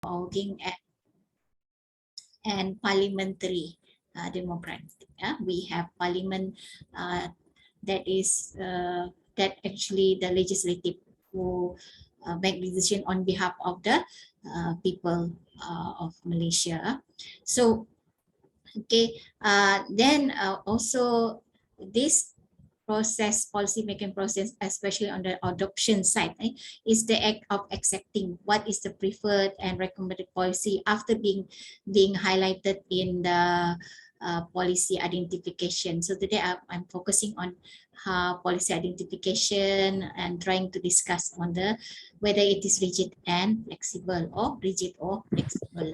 looking at and parliamentary democracy. We have parliament that is that actually the legislative who make decision on behalf of the people of Malaysia. So okay, then also this process, policy making process, especially on the adoption side, is the act of accepting what is the preferred and recommended policy after being highlighted in the policy identification. So today I'm focusing on policy identification and trying to discuss on the whether it is rigid and flexible or rigid or flexible.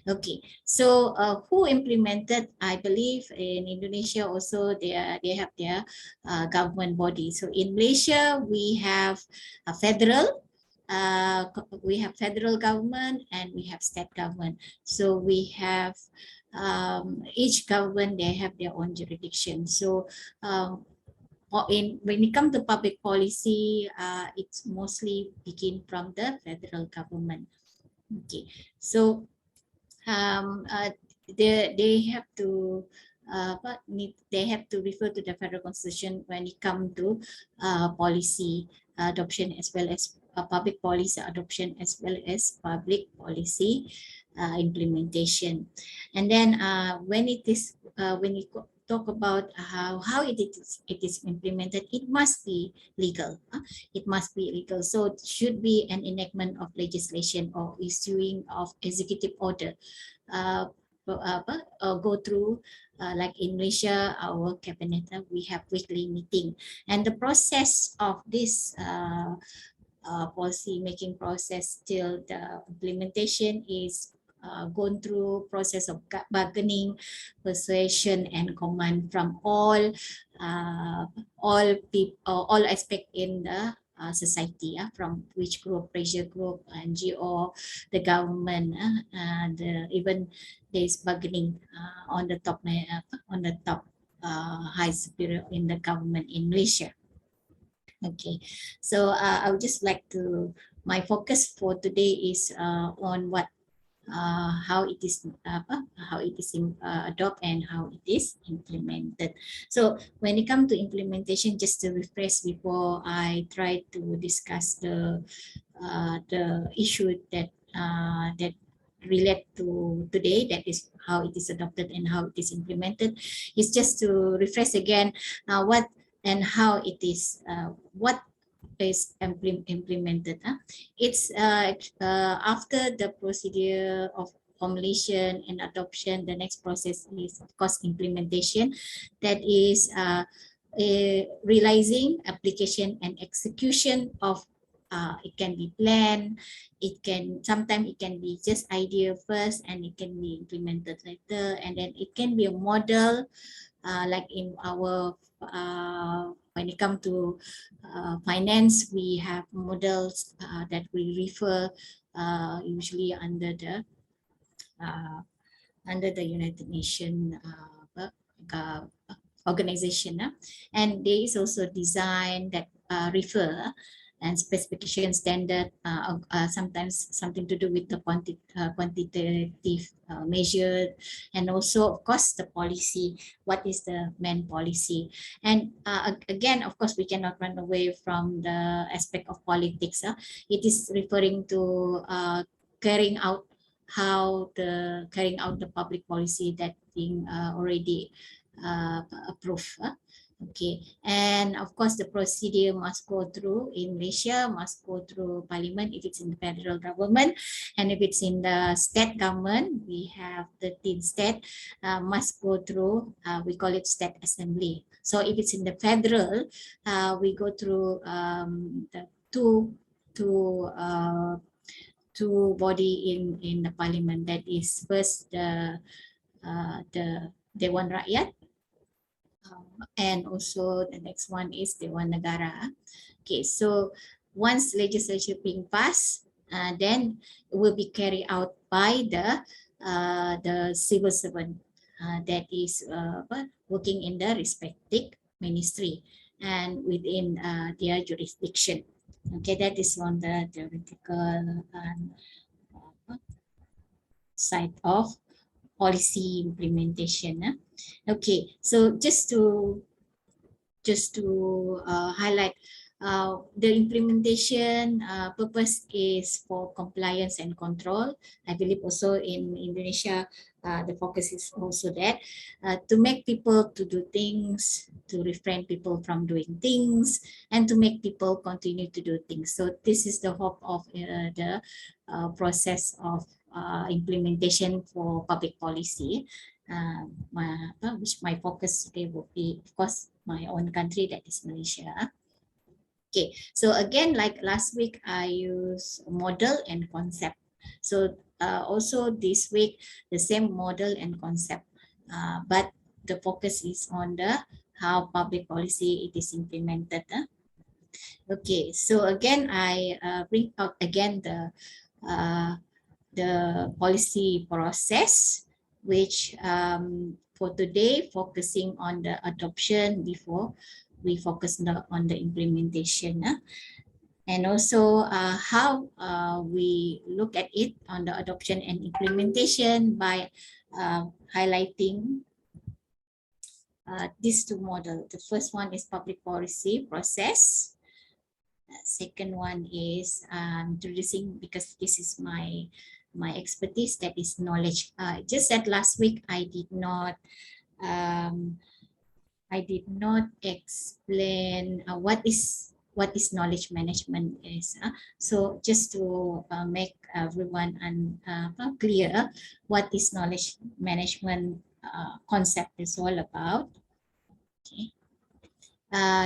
Okay, so who implemented? I believe in Indonesia also they have their government body. So in Malaysia we have a federal. We have federal government and we have state government. So we have each government, they have their own jurisdiction. So when it comes to public policy, it's mostly begin from the federal government. Okay, so they have to they have to refer to the federal constitution when it comes to policy adoption as well as public policy adoption as well as public policy implementation. And then when it is when you talk about how it is implemented, it must be legal. It must be legal. So it should be an enactment of legislation or issuing of executive order. Go through like in Malaysia, our cabinet, we have weekly meeting, and the process of this policy making process till the implementation is gone through process of bargaining, persuasion, and command from all people, all aspect in the society, from which group, pressure group, NGO, the government, and even there is bargaining on the top high superior in the government in Malaysia. Okay, so I would just like to, my focus for today is on what how it is adopted and how it is implemented. So when it comes to implementation, just to refresh before I try to discuss the issue that that relate to today, that is how it is adopted and how it is implemented, is just to refresh again what and how it is what is implemented. It's after the procedure of formulation and adoption, the next process is of course implementation, that is realizing, application, and execution of it can be planned, it can sometimes it can be just idea first and it can be implemented later, and then it can be a model like in our when it comes to finance, we have models that we refer usually under the United Nations organization, and there is also design that refer and specification standard, sometimes something to do with the quantitative measure, and also of course the policy, what is the main policy. And again, of course, we cannot run away from the aspect of politics. It is referring to carrying out the public policy that being already approved. Okay, and of course the procedure must go through in Malaysia, must go through parliament if it's in the federal government, and if it's in the state government, we have 13 state, must go through, we call it state assembly. So if it's in the federal, we go through the two body in the parliament, that is first the Dewan Rakyat, and also the next one is Dewan Negara. Okay, so once legislation being passed, then it will be carried out by the civil servant that is working in the respective ministry and within their jurisdiction. Okay, that is on the theoretical side of policy implementation. Okay, so just to highlight, the implementation purpose is for compliance and control. I believe also in Indonesia, the focus is also that to make people to do things, to refrain people from doing things, and to make people continue to do things. So this is the hope of the process of implementation for public policy. Which my focus today will be, of course, my own country, that is Malaysia. Okay, so again, like last week, I use model and concept. So also this week, the same model and concept, but the focus is on the how public policy it is implemented. Okay, so again, I bring out again the policy process, which for today focusing on the adoption before we focus on the implementation. And also how we look at it on the adoption and implementation by highlighting these two models. The first one is public policy process. Second one is introducing, because this is my expertise, that is knowledge. Just that last week I did not explain what is knowledge management is. So just to make everyone clear what is knowledge management concept is all about. Okay.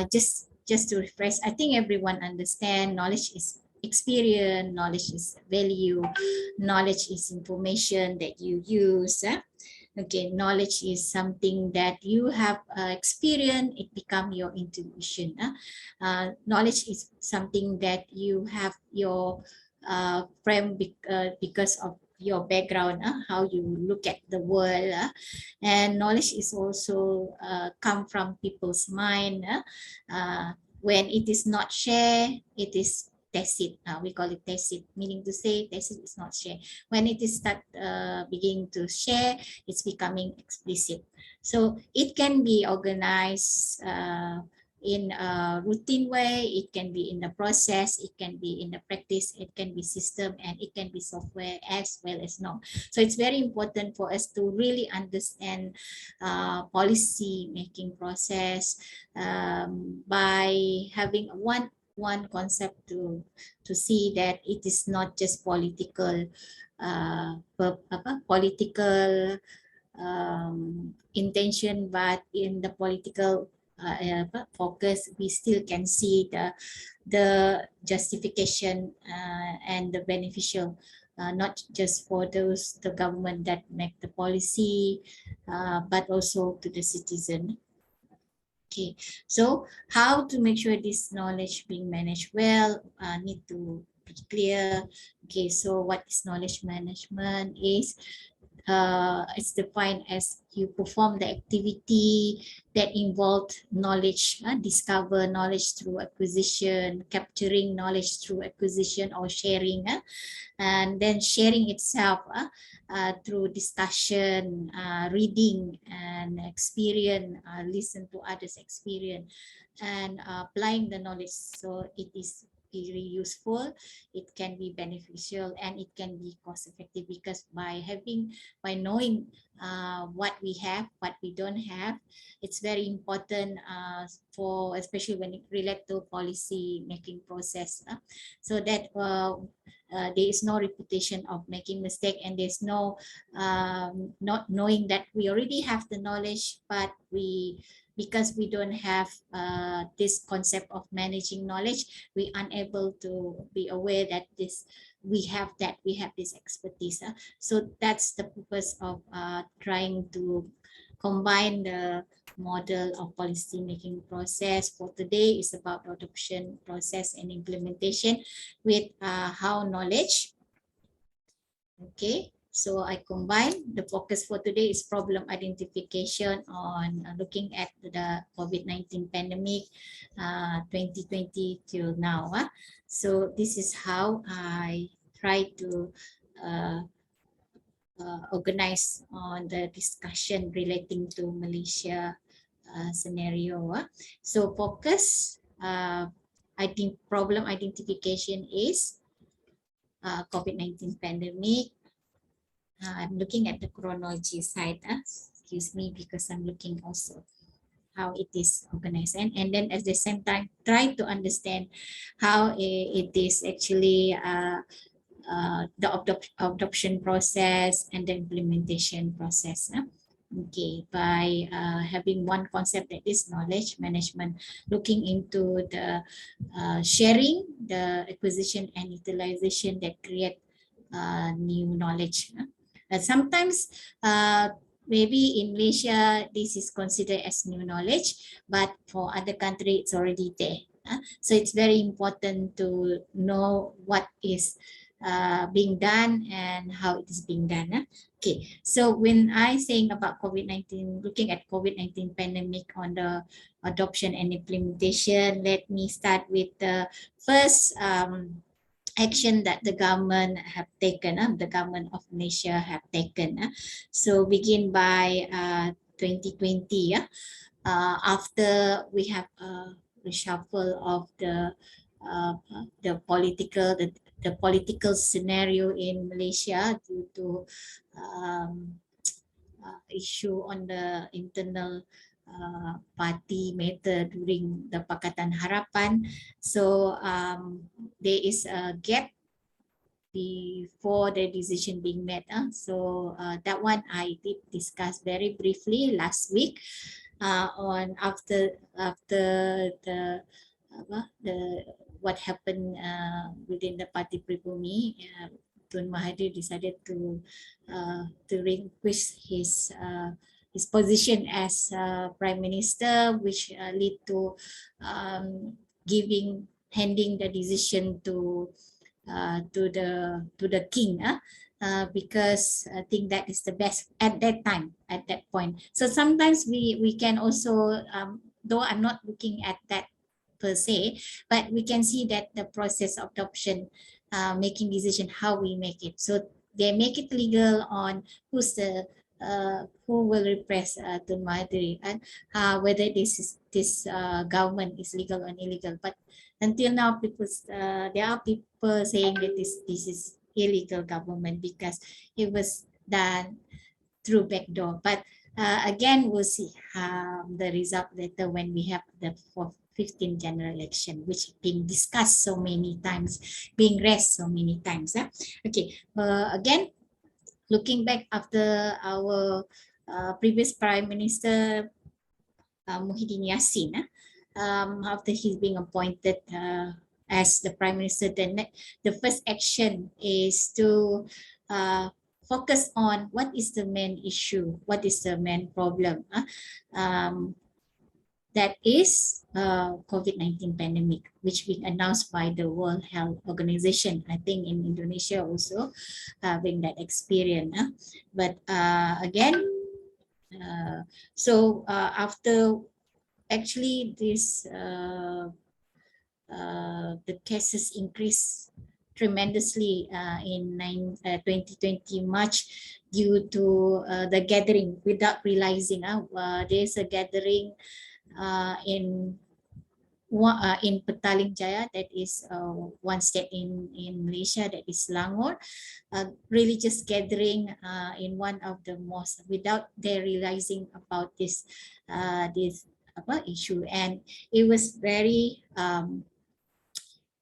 Just to refresh, I think everyone understand knowledge is experience, knowledge is value, knowledge is information that you use. Okay, knowledge is something that you have experienced, it become your intuition. Knowledge is something that you have your frame because of your background, how you look at the world. And knowledge is also come from people's mind. When it is not shared, it is tacit. We call it tacit, meaning to say tacit is not shared. When it is start beginning to share, it's becoming explicit. So it can be organized in a routine way, it can be in the process, it can be in the practice, it can be system, and it can be software as well as norm. So it's very important for us to really understand policy making process by having one concept to see that it is not just political intention, but in the political focus, we still can see the justification and the beneficial, not just for the government that make the policy, but also to the citizen. Okay, so how to make sure this knowledge being managed well, need to be clear. Okay, so what is knowledge management is, it's defined as you perform the activity that involved knowledge, discover knowledge through acquisition, capturing knowledge through acquisition or sharing, and then sharing itself through discussion, reading and experience, listen to others' experience, and applying the knowledge. So it is very useful, it can be beneficial, and it can be cost effective, because by knowing what we have, what we don't have, it's very important for, especially when it relates to policy making process, so that there is no reputation of making mistake, and there's no not knowing that we already have the knowledge, but because we don't have this concept of managing knowledge, we unable to be aware that we have this expertise. So that's the purpose of trying to combine the model of policy making process. For today is about adoption process and implementation with how knowledge. Okay, so I combine. The focus for today is problem identification on looking at the COVID-19 pandemic 2020 till now. So this is how I try to organize on the discussion relating to Malaysia scenario. So focus, I think problem identification is COVID-19 pandemic. I'm looking at the chronology side. Excuse me, because I'm looking also how it is organized, and then at the same time try to understand how it is actually the adoption process and the implementation process. Okay, by having one concept that is knowledge management, looking into the sharing, the acquisition and utilization that create new knowledge. Sometimes maybe in Malaysia this is considered as new knowledge, but for other countries it's already there. So it's very important to know what is being done and how it is being done. Okay, so when I saying about COVID-19, looking at COVID-19 pandemic on the adoption and implementation, let me start with the first action that the government have taken, the government of Malaysia have taken. So begin by 2020, after we have a reshuffle of the political scenario in Malaysia due to issue on the internal party matter during the Pakatan Harapan. So there is a gap before the decision being made. So that one I did discuss very briefly last week on after the what happened within the party Pribumi. Tun Mahathir decided to relinquish his position as Prime Minister, which lead to handing the decision to the king, because I think that is the best at that time, at that point. So sometimes we can also, though I'm not looking at that per se, but we can see that the process of adoption, making decision how we make it. So they make it legal on who's the who will repress Tun Mahathir, and whether this government is legal or illegal. But until now, there are people saying that this is illegal government because it was done through backdoor. But again, we'll see the result later when we have the 15th general election, which being discussed so many times, being raised so many times. Okay, again, looking back after our previous Prime Minister Muhyiddin Yassin, after he's being appointed as the Prime Minister, then the first action is to focus on what is the main issue, what is the main problem. That is COVID-19 pandemic, which being announced by the World Health Organization. I think in Indonesia also having that experience. But again, so after actually this the cases increased tremendously in 2020 March due to the gathering without realizing there's a gathering in Petaling Jaya, that is one state in Malaysia, that is Selangor, religious gathering in one of the mosques without they realizing about this issue, and it was very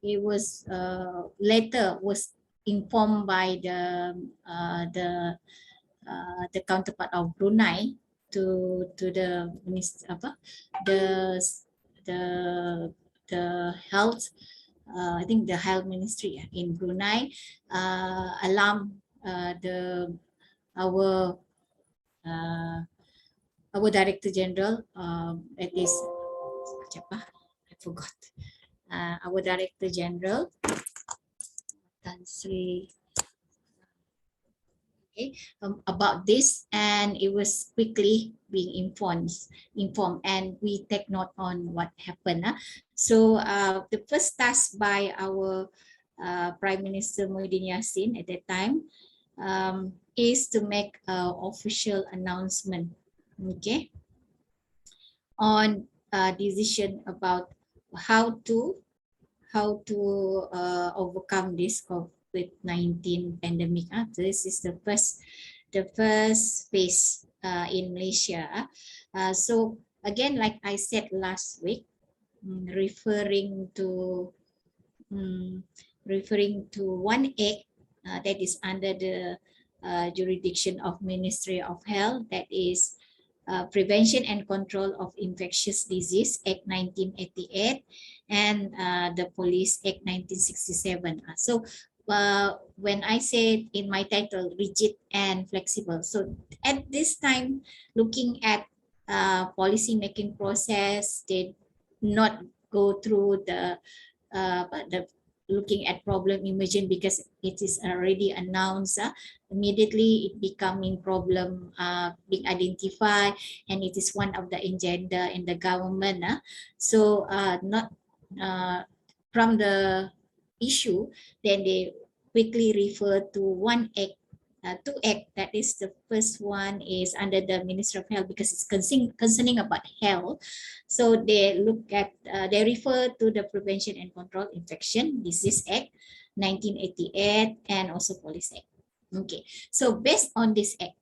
it was later was informed by the counterpart of Brunei to the minister, the health, I think the health ministry in Brunei, alarm our Director General, that is I forgot, our Director General Tan Sri, about this, and it was quickly being informed, and we take note on what happened. So the first task by our Prime Minister Muhyiddin Yassin at that time is to make an official announcement, okay, on a decision about how to overcome this COVID-19 pandemic. This is the first phase in Malaysia. So again, like I said last week, referring to one act that is under the jurisdiction of Ministry of Health, that is Prevention and Control of Infectious Disease Act 1988 and the Police Act 1967. So when I said in my title, rigid and flexible, so at this time, looking at policy making process, they not go through the looking at problem emerging because it is already announced. Immediately it becoming problem being identified, and it is one of the agenda in the government. So not from the issue, then they quickly refer to one act, two act. That is, the first one is under the Ministry of Health because it's concerning about health. So they look at, they refer to the Prevention and Control Infection Disease Act 1988 and also Policy Act. Okay, so based on this act,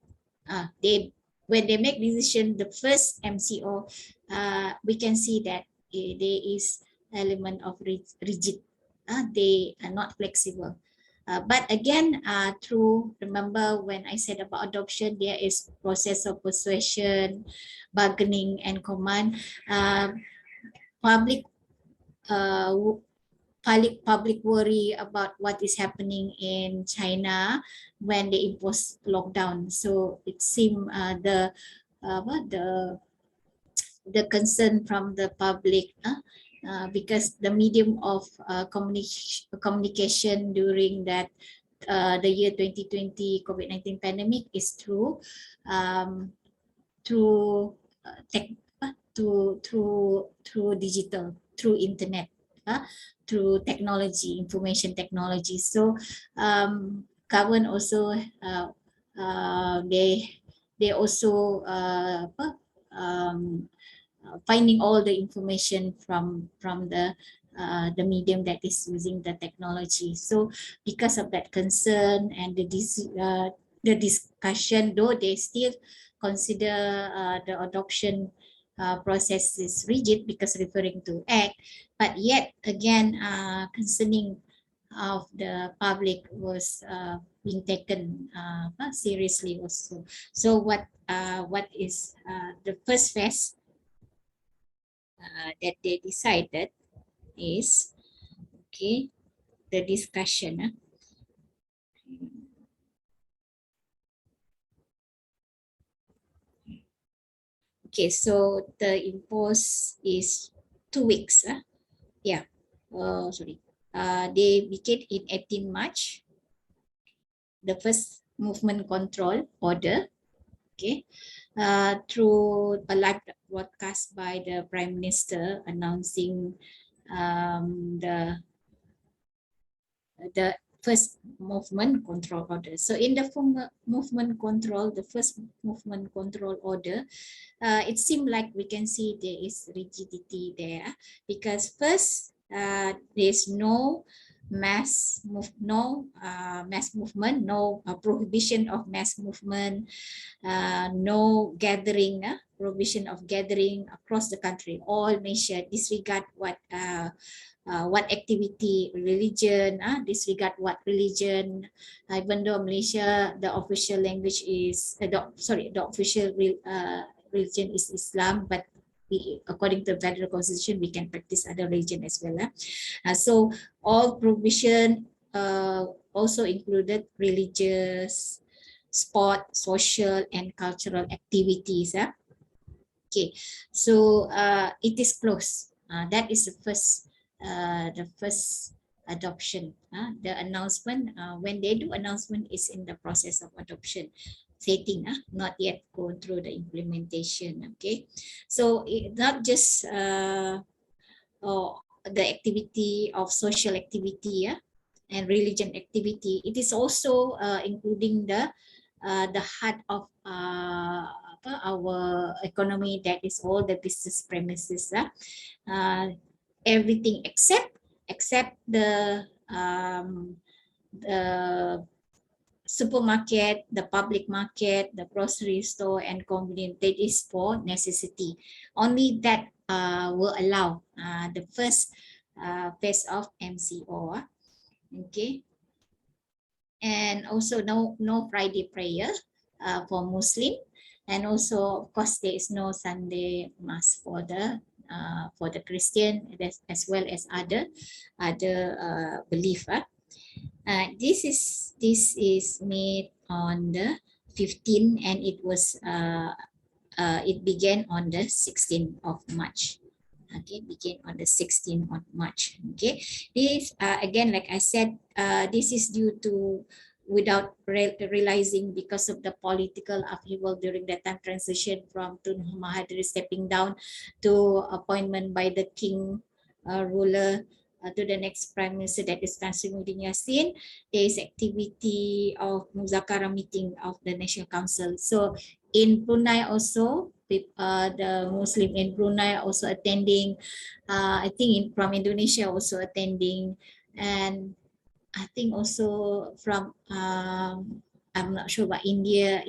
when they make decision, the first MCO, we can see that there is element of rigid. They are not flexible. But again, remember when I said about adoption, there is process of persuasion, bargaining, and command. Public worry about what is happening in China when they impose lockdown. So it seems the concern from the public, because the medium of communication during that the year 2020 COVID-19 pandemic is through digital, through internet, through technology, information technology. So government also they also finding all the information from the medium that is using the technology. So because of that concern and the discussion, though they still consider the adoption process is rigid because referring to act, but yet again concerning of the public was being taken seriously also. So what is the first phase that they decided is, okay, the discussion. Okay, so the impose is 2 weeks. Yeah, sorry. They begin in 18 March, the first movement control order, okay, through a live broadcast by the Prime Minister announcing the first movement control order. So in the movement control, the first movement control order, it seemed like we can see there is rigidity there, because first there's no mass movement, no prohibition of mass movement, no gathering, prohibition of gathering across the country. All Malaysia disregard what activity, religion, disregard what religion, even though Malaysia, the official language is, the official religion is Islam, but according to the federal constitution, we can practice other religion as well. So all provision also included religious, sport, social, and cultural activities. Okay, so it is closed. That is the first adoption. The announcement, when they do announcement, is in the process of adoption setting, not yet go through the implementation. Okay, so not just the activity of social activity, and religion activity. It is also including the heart of our economy, that is all the business premises. Everything except the supermarket, the public market, the grocery store, and convenience. That is for necessity. Only that will allow the first phase of MCO. Okay, and also no Friday prayer for Muslim, and also of course there is no Sunday mass for the Christian, as well as other belief. This is made on the 15th, and it was it began on the 16th of March. Okay, begin on the 16th of March. Okay, this again, like I said, this is due to without realizing, because of the political upheaval during that time, transition from Tun Mahathir stepping down to appointment by the king ruler to the next prime minister, that is Tan Sri Muhyiddin Yassin. There is activity of Muzakara meeting of the National Council. So in Brunei also, the Muslim in Brunei also attending. I think from Indonesia also attending, and I think also from I'm not sure about India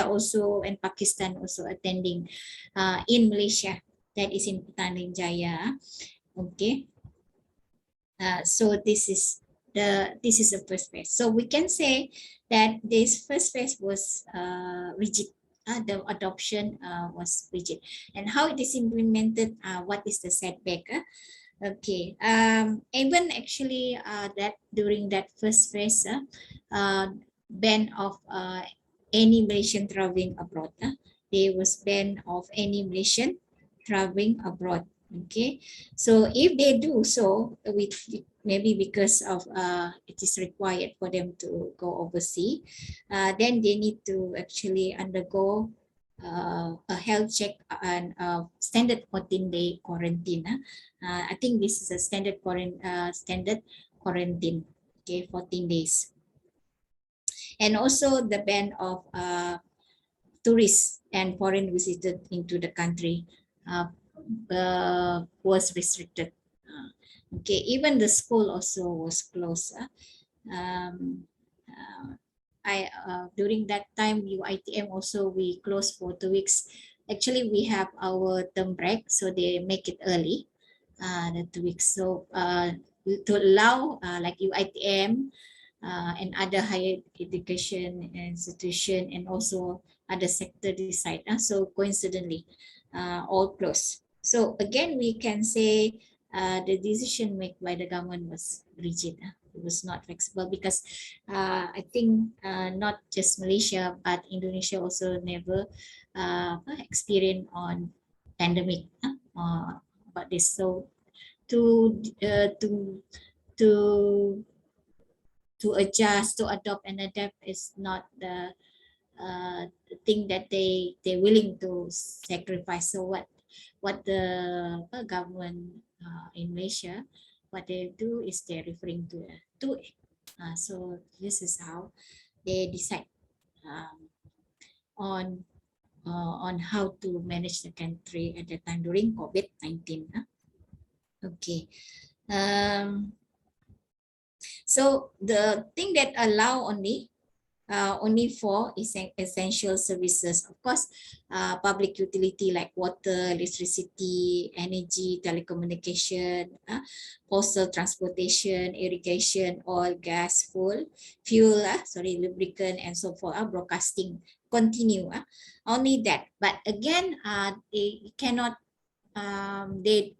also, and Pakistan also attending. In Malaysia, that is in Petaling Jaya. Okay. So this is the first phase. So we can say that this first phase was rigid. The adoption was rigid. And how it is implemented, what is the setback? Okay, even actually that during that first phase, ban of any Malaysian traveling abroad. There was ban of any Malaysian traveling abroad. Okay, so if they do so, with maybe because of it is required for them to go overseas, then they need to actually undergo a health check and standard 14-day quarantine. I think this is a standard quarantine. Okay, 14 days. And also the ban of tourists and foreign visitors into the country was restricted. Okay, even the school also was closed. During that time, UITM also we closed for 2 weeks. Actually, we have our term break, so they make it early, the 2 weeks. So to allow like UITM and other higher education institution, and also other sector decide. So coincidentally, all closed. So again, we can say the decision made by the government was rigid. It was not flexible, because I think not just Malaysia, but Indonesia also never experienced on pandemic about this. So to adjust, to adopt and adapt is not the thing that they willing to sacrifice. So what the government in Malaysia, what they do is they're referring to it. So this is how they decide on how to manage the country at the time during COVID-19. Okay. So the thing that allow only for essential services, of course, public utility like water, electricity, energy, telecommunication, postal transportation, irrigation, oil, gas, fuel, lubricant, and so forth, broadcasting continue. Only that. But again, they cannot. They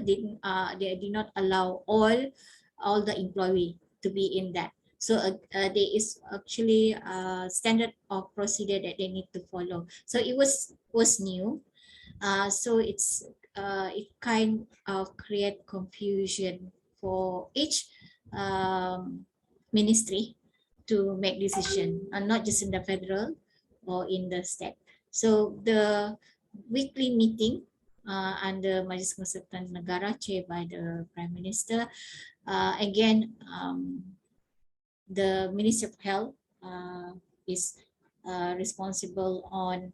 did not allow all the employee to be in that. So there is actually a standard of procedure that they need to follow. So it was new. So it kind of create confusion for each ministry to make decision, not just in the federal or in the state. So the weekly meeting under Majlis Kesihatan Negara chaired by the Prime Minister. Again, the Ministry of Health is responsible on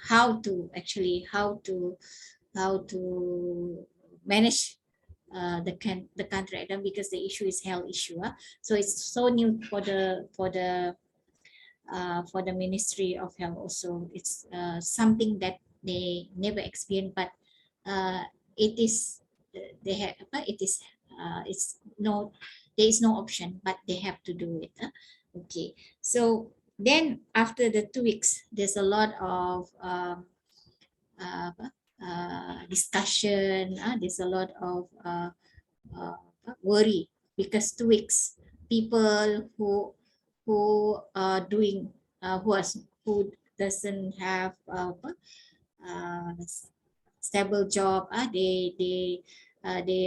how to manage the country because the issue is health issue. So it's so new for the Ministry of Health also. It's something that they never experienced, but it is they have it is it's no there is no option, but they have to do it. Okay, so then after the 2 weeks, there's a lot of discussion. There's a lot of worry because 2 weeks people who are doing who doesn't have stable job. They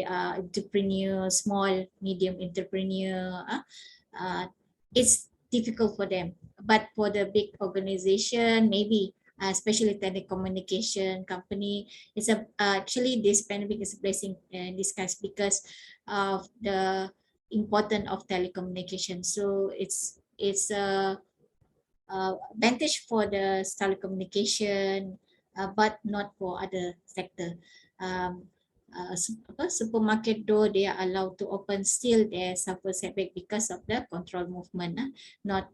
are entrepreneur, small medium entrepreneur. It's difficult for them, but for the big organization, maybe especially telecommunication company, it's actually this pandemic is a blessing in disguise because of the importance of telecommunication. So it's a advantage for the telecommunication, but not for other sector. Supermarket door they are allowed to open, still they suffer setback because of the control movement. Not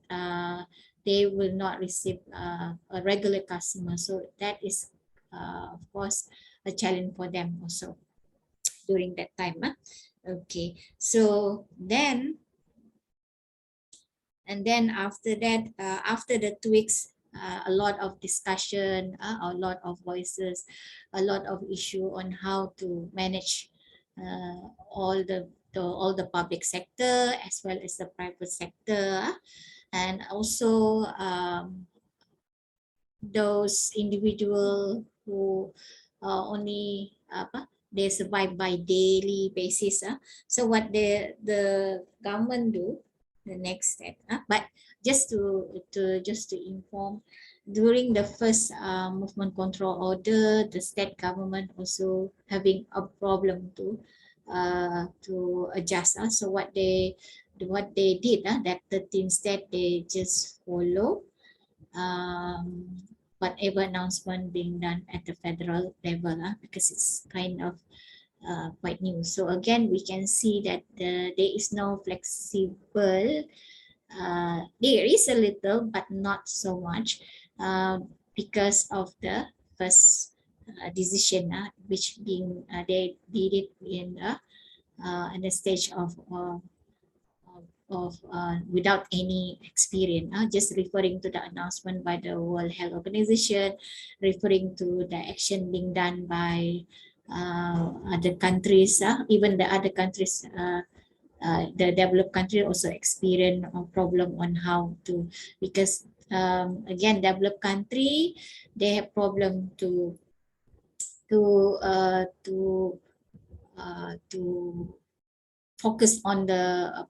they will not receive a regular customer, so that is of course a challenge for them also during that time. Okay, so then after that, after the 2 weeks, a lot of discussion, a lot of voices, a lot of issue on how to manage all the public sector as well as the private sector, and also those individual who only they survive by daily basis. So what the government do, the next step, but just to inform, during the first movement control order, the state government also having a problem to adjust. So what they did, that 13 state, they just follow whatever announcement being done at the federal level, because it's kind of quite new. So again, we can see that there is no flexible. There is a little, but not so much, because of the first decision, which being they did it in the stage of without any experience, just referring to the announcement by the World Health Organization, referring to the action being done by other countries, even the other countries, the developed country also experience a problem on how to, because again, developed country, they have problem to focus on the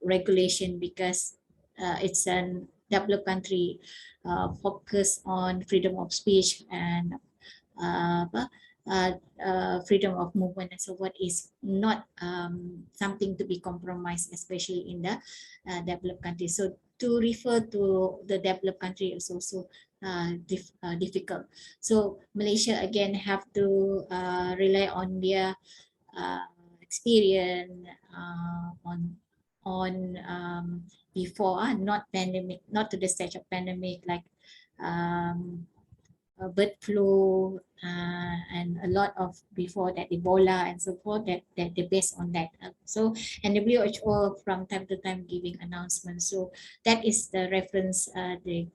regulation, because it's an developed country focus on freedom of speech and freedom of movement and so what is not something to be compromised, especially in the developed country. So to refer to the developed country is also difficult. So Malaysia again have to rely on their experience on before, not pandemic, not to the stage of pandemic, like bird flu and a lot of before that Ebola and so forth, that they based on that. So, and the WHO from time to time giving announcements. So that is the reference the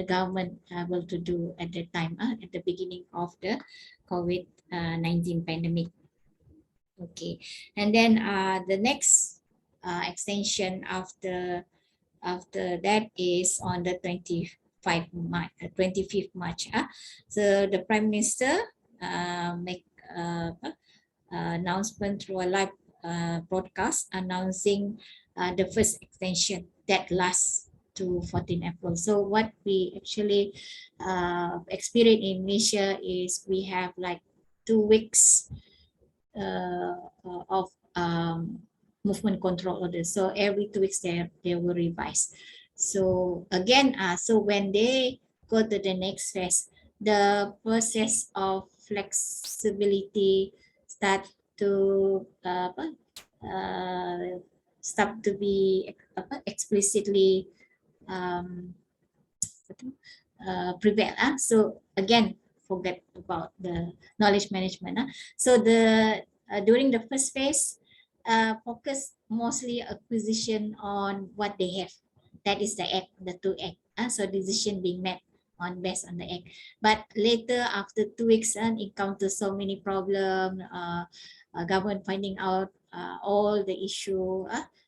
government able to do at the time, at the beginning of the COVID-19 pandemic. Okay, and then the next extension after that is on the 25th March. So the Prime Minister make announcement through a live broadcast announcing the first extension that lasts to 14 April. So what we actually experience in Malaysia is we have like 2 weeks of movement control order. So every 2 weeks they will revise. So again, so when they go to the next phase, the process of flexibility start to be explicitly prevail. So again, forget about the knowledge management. So the during the first phase, focus mostly acquisition on what they have. That is the act, the 2 act. So decision being made on based on the act. But later, after 2 weeks, and encounter so many problems. Government finding out all the issue.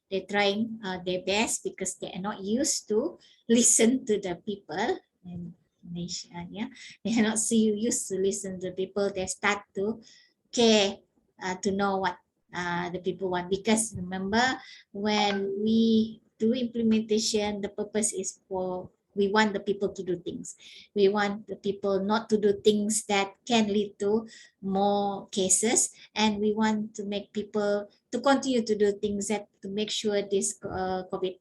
They're trying their best because they are not used to listen to the people in Malaysia. Yeah, they are not so used to listen to people. They start to care to know what the people want. Because remember, when we do implementation, the purpose is for we want the people to do things. We want the people not to do things that can lead to more cases, and we want to make people to continue to do things that to make sure this COVID-19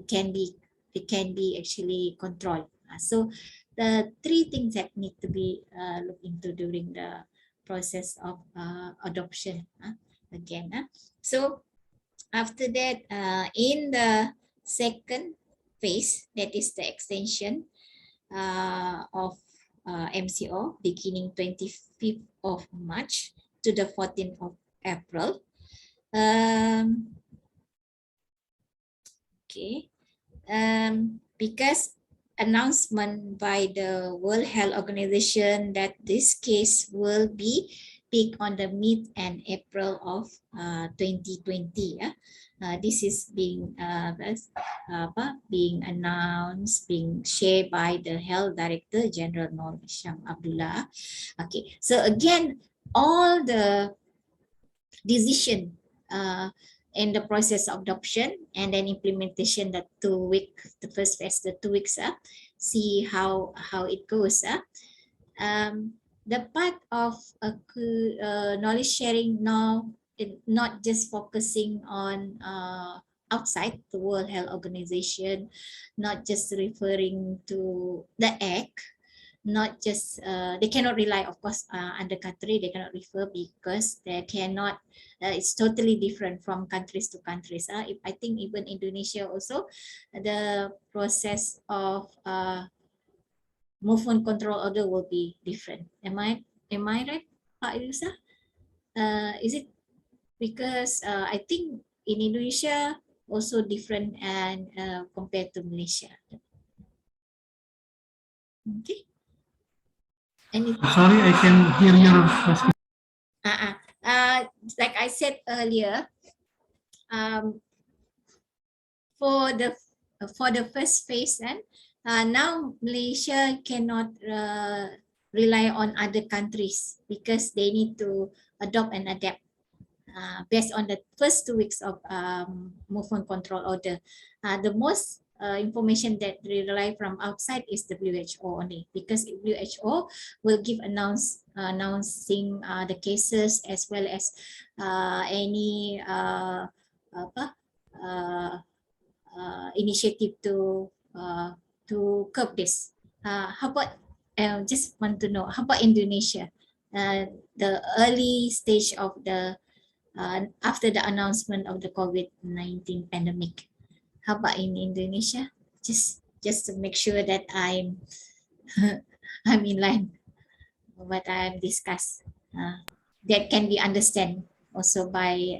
can be actually controlled. So the 3 things that need to be looked into during the process of adoption again. So after that, in the second phase, that is the extension of MCO beginning 25th of March to the 14th of April. Because announcement by the World Health Organization that this case will be peak on the mid and April of 2020. This is being announced, being shared by the Health Director General Nur Hisham Abdullah. Okay, so again, all the decision in the process of adoption and then implementation, the 2 week, the first phase, the 2 weeks, see how it goes. The part of knowledge sharing now, not just focusing on outside the World Health Organization, not just referring to the act, not just they cannot rely, of course, under country they cannot refer because they cannot. It's totally different from countries to countries. I think even Indonesia also, the process of movement control order will be different. Am I right, Pak Yusa? Is it because I think in Indonesia also different and compared to Malaysia. Okay. Sorry, I can hear your question. Like I said earlier, for the first phase, now Malaysia cannot rely on other countries because they need to adopt and adapt based on the first 2 weeks of movement control order. The most information that we rely from outside is WHO only, because WHO will give announcing the cases as well as any initiative to curb this. How about just want to know, how about Indonesia? The early stage of the after the announcement of the COVID-19 pandemic. How about in Indonesia? Just to make sure that I'm I'm in line with what I've discussed. That can be understand also by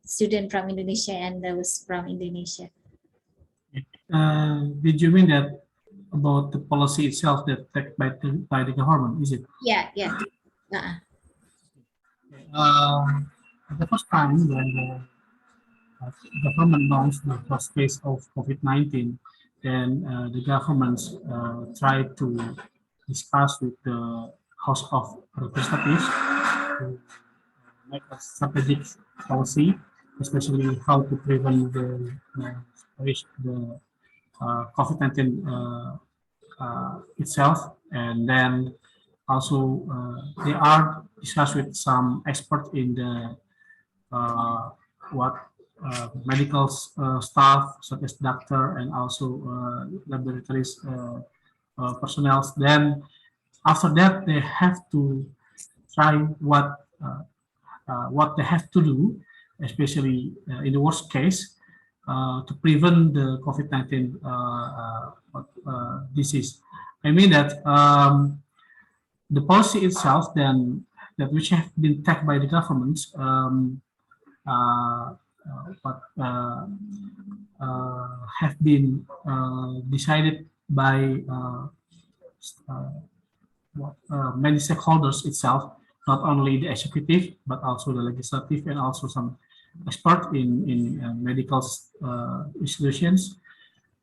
student from Indonesia and those from Indonesia. Did you mean that about the policy itself that taken by the government? Is it? Yeah. The first time when the government launched the first phase of COVID-19, then the government tried to discuss with the House of Representatives to make a strategic policy especially how to prevent the COVID-19 itself, and then also they are discussed with some experts in the what medical staff such as doctor and also laboratories personnel. Then after that they have to try what they have to do, especially in the worst case, to prevent the COVID-19 disease. I mean that the policy itself, then that which have been taken by the governments, uh, but have been decided by many stakeholders itself, not only the executive but also the legislative and also some expert in medical institutions,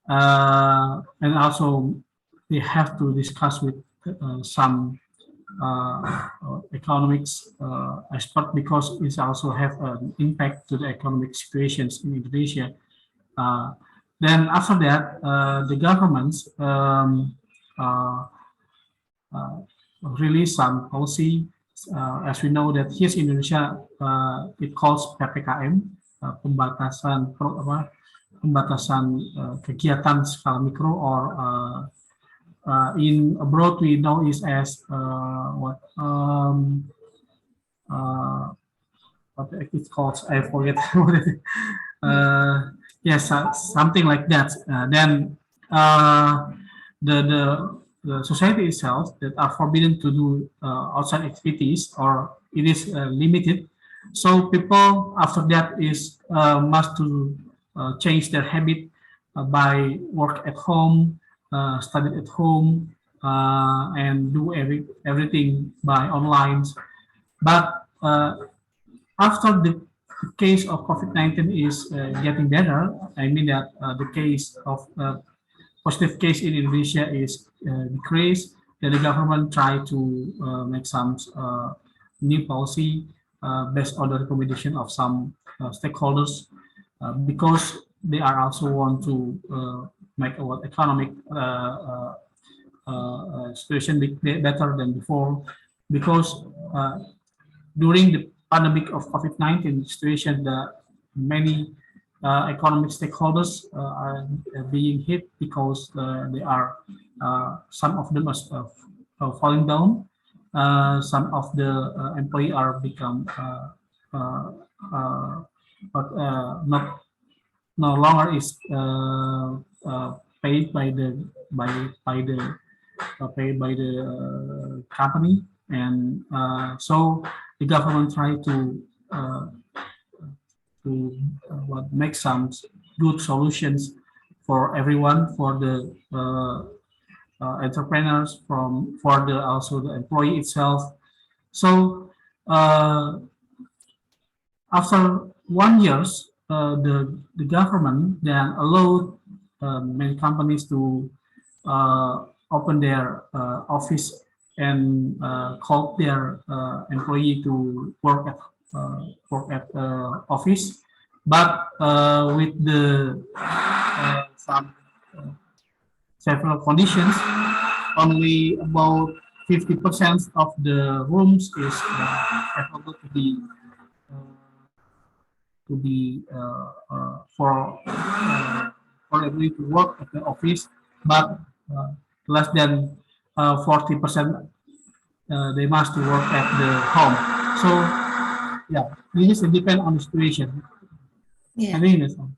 and also they have to discuss with some economics expert because it also have an impact to the economic situations in Indonesia. Uh, then after that, the governments uh, release some policy. As we know that here in Indonesia, it calls PPKM, pembatasan kegiatan skala mikro, or in abroad we know it as what it's called. I forget what it is. Yes, something like that. Then the, the the society itself that are forbidden to do outside activities, or it is limited. So people after that is must to change their habit by work at home, study at home, and do everything by online. But after the case of COVID-19 is getting better, I mean that the case of positive case in Indonesia is decreased, then the government try to make some new policy based on the recommendation of some stakeholders, because they are also want to make our economic situation better than before, because during the pandemic of COVID-19 situation, the many economic stakeholders are being hit because they are some of them are falling down. Some of the employee are become but not no longer is paid by the paid by the company, and so the government try to what make some good solutions for everyone, for the entrepreneurs, for the also the employee itself. So after 1 year, the government then allowed many companies to open their office and call their employee to work at office, but with the some several conditions. Only about 50% of the rooms is able to be for everybody to work at the office, but less than 40% they must work at the home. So yeah, this is depend on the situation. Yeah. I think that's all.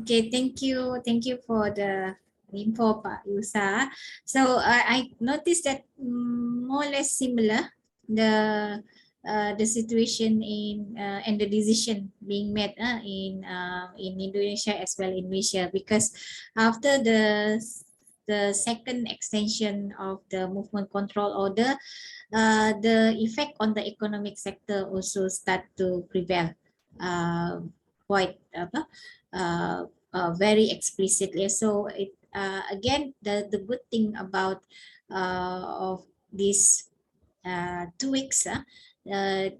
Okay, thank you for the info, Pak Yusa. So I noticed that more or less similar the situation in and the decision being made in Indonesia as well in Malaysia, because after the second extension of the movement control order, the effect on the economic sector also start to prevail quite very explicitly. So it again, the good thing about of these 2 weeks, the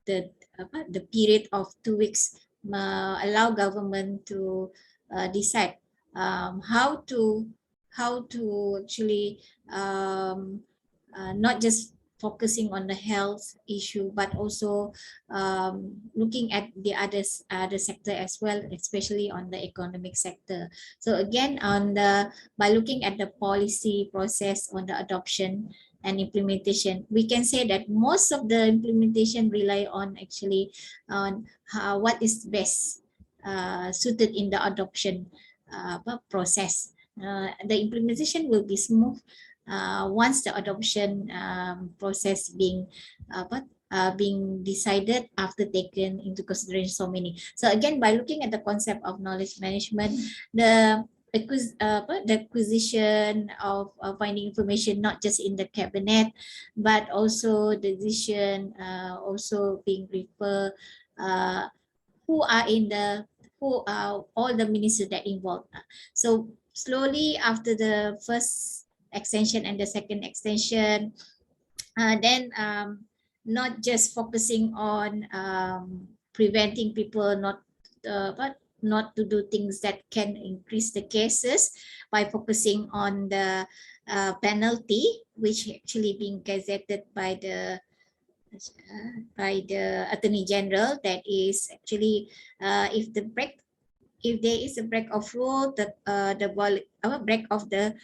the period of 2 weeks allow government to decide how to actually not just focusing on the health issue, but also looking at the other sector as well, especially on the economic sector. So again, by looking at the policy process on the adoption and implementation, we can say that most of the implementation rely on actually on what is best suited in the adoption process. The implementation will be smooth once the adoption process being decided after taken into consideration so many. So again, by looking at the concept of knowledge management, the acquisition of finding information not just in the cabinet, but also the decision also being referred who are all the ministers that involved. So slowly after the first extension and the second extension, then not just focusing on preventing people not to do things that can increase the cases, by focusing on the penalty, which actually being gazetted by the Attorney General. That is actually if there is a break of rule, the break of the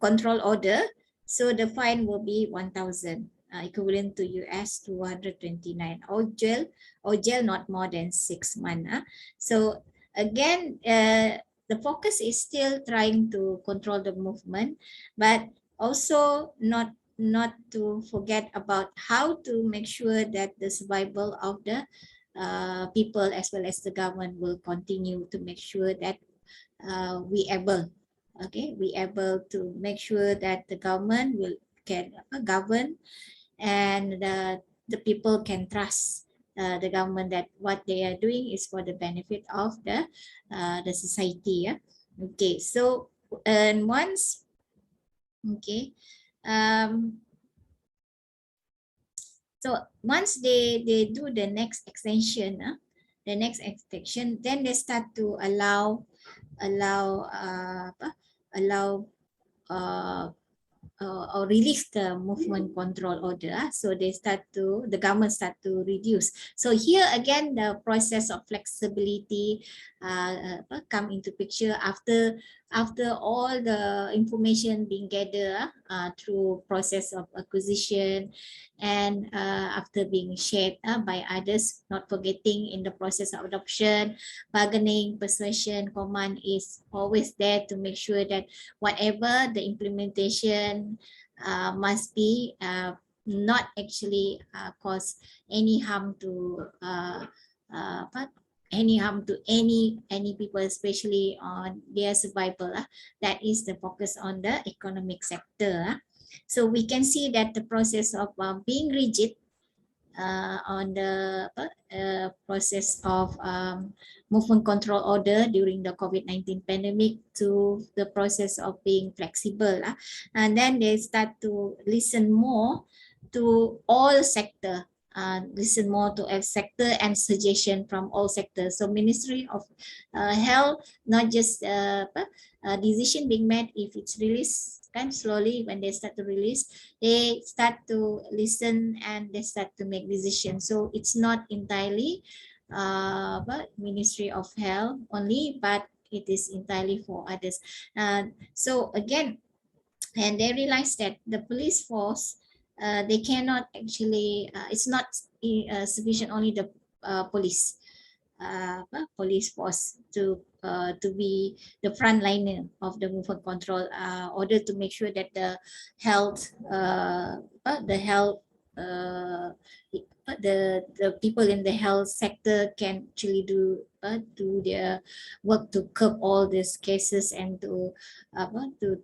control order, so the fine will be 1,000, equivalent to US 229, or jail not more than 6 months. So again, the focus is still trying to control the movement, but also not to forget about how to make sure that the survival of the people as well as the government will continue to make sure that we able to make sure that the government can govern, and the people can trust the government that what they are doing is for the benefit of the society. Okay, so and once so once they do the next extension, then they start to allow or release the movement control order. So the government start to reduce. So here again, the process of flexibility come into picture after all the information being gathered through process of acquisition, and after being shared by others, not forgetting in the process of adoption, bargaining, persuasion, command is always there to make sure that whatever the implementation must be not actually cause any harm to any people, especially on their survival. That is the focus on the economic sector. So we can see that the process of being rigid on the process of movement control order during the COVID-19 pandemic, to the process of being flexible. And then they start to listen more to all sector, listen more to a sector and suggestion from all sectors. So Ministry of Health, not just decision being made if it's released, kind slowly when they start to release, they start to listen and they start to make decisions. So it's not entirely but Ministry of Health only, but it is entirely for others. So again, and they realize that the police force, they cannot actually, it's not sufficient only the police force to be the frontliner of the movement control order, to make sure that the health the people in the health sector can actually do their work to curb all these cases and to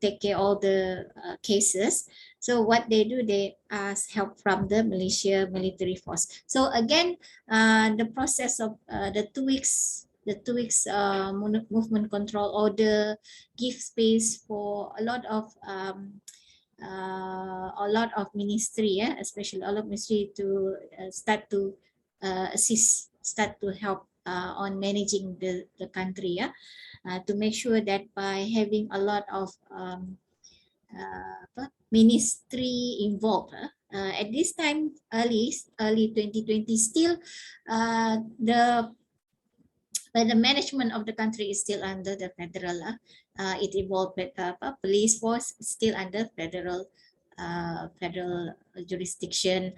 take care all the cases. So what they do, they ask help from the Malaysia military force. So again, the process of the 2 weeks movement control order give space for a lot of ministry, especially all of ministry to start to start to help on managing the country, to make sure that by having a lot of ministry involved. At this time, early 2020, still the management of the country is still under the federal. It evolved, but police force still under federal jurisdiction.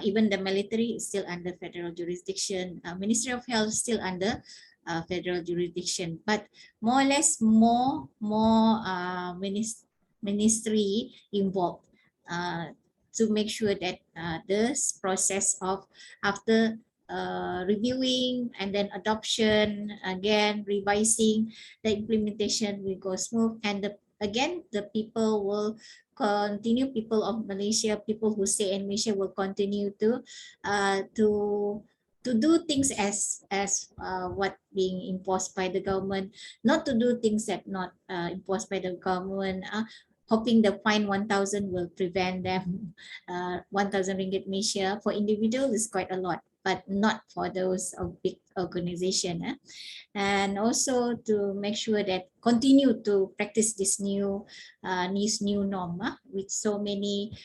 Even the military is still under federal jurisdiction. Ministry of Health still under federal jurisdiction, but more or less more ministry involved to make sure that this process of after reviewing and then adoption, again revising, the implementation will go smooth, and again the people will continue, people of Malaysia, people who stay in Malaysia will continue to do things as what being imposed by the government, not to do things that not imposed by the government, hoping the fine 1,000 will prevent them. 1,000 ringgit Malaysia for individual is quite a lot, but not for those of big organization. And also to make sure that continue to practice this new norm with so many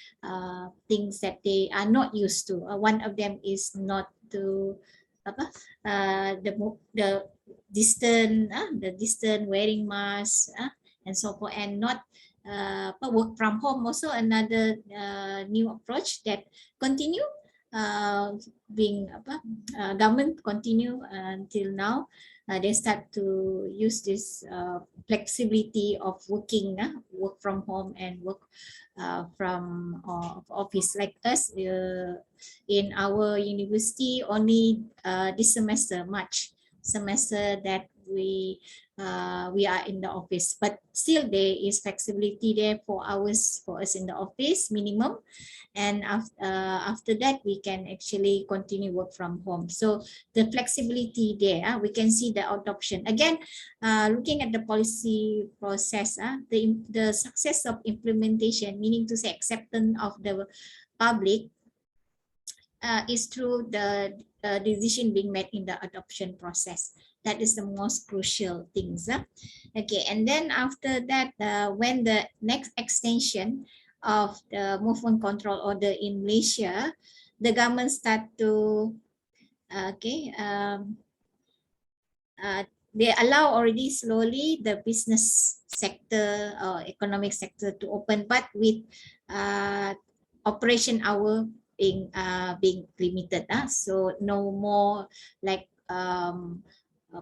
things that they are not used to. One of them is not to the distant wearing mask and so forth, and not work from home. Also another new approach that continue being government continue until now. They start to use this flexibility of working, work from home and work from office. Like us in our university, only this semester, March semester, that we are in the office, but still there is flexibility there for hours for us in the office minimum, and after that we can actually continue work from home. So the flexibility there, we can see the adoption again. Looking at the policy process, the success of implementation, meaning to say acceptance of the public, is through the decision being made in the adoption process. That is the most crucial things. Okay, and then after that, when the next extension of the movement control order in Malaysia, the government start to they allow already slowly the business sector or economic sector to open, but with operation hour being limited. So no more like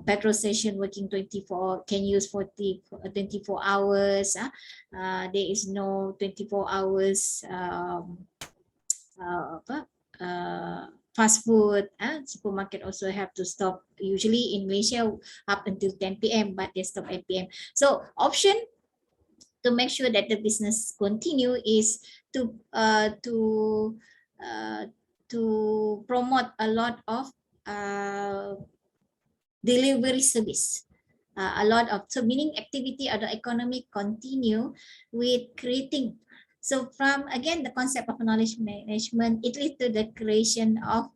petrol station working 24, can use 24 hours. There is no 24 hours fast food. Supermarket also have to stop, usually in Malaysia up until 10 p.m, but they stop at p.m. So option to make sure that the business continue is to promote a lot of delivery service, a lot of, so meaning activity of the economy continue with creating. So from again the concept of knowledge management, it leads to the creation of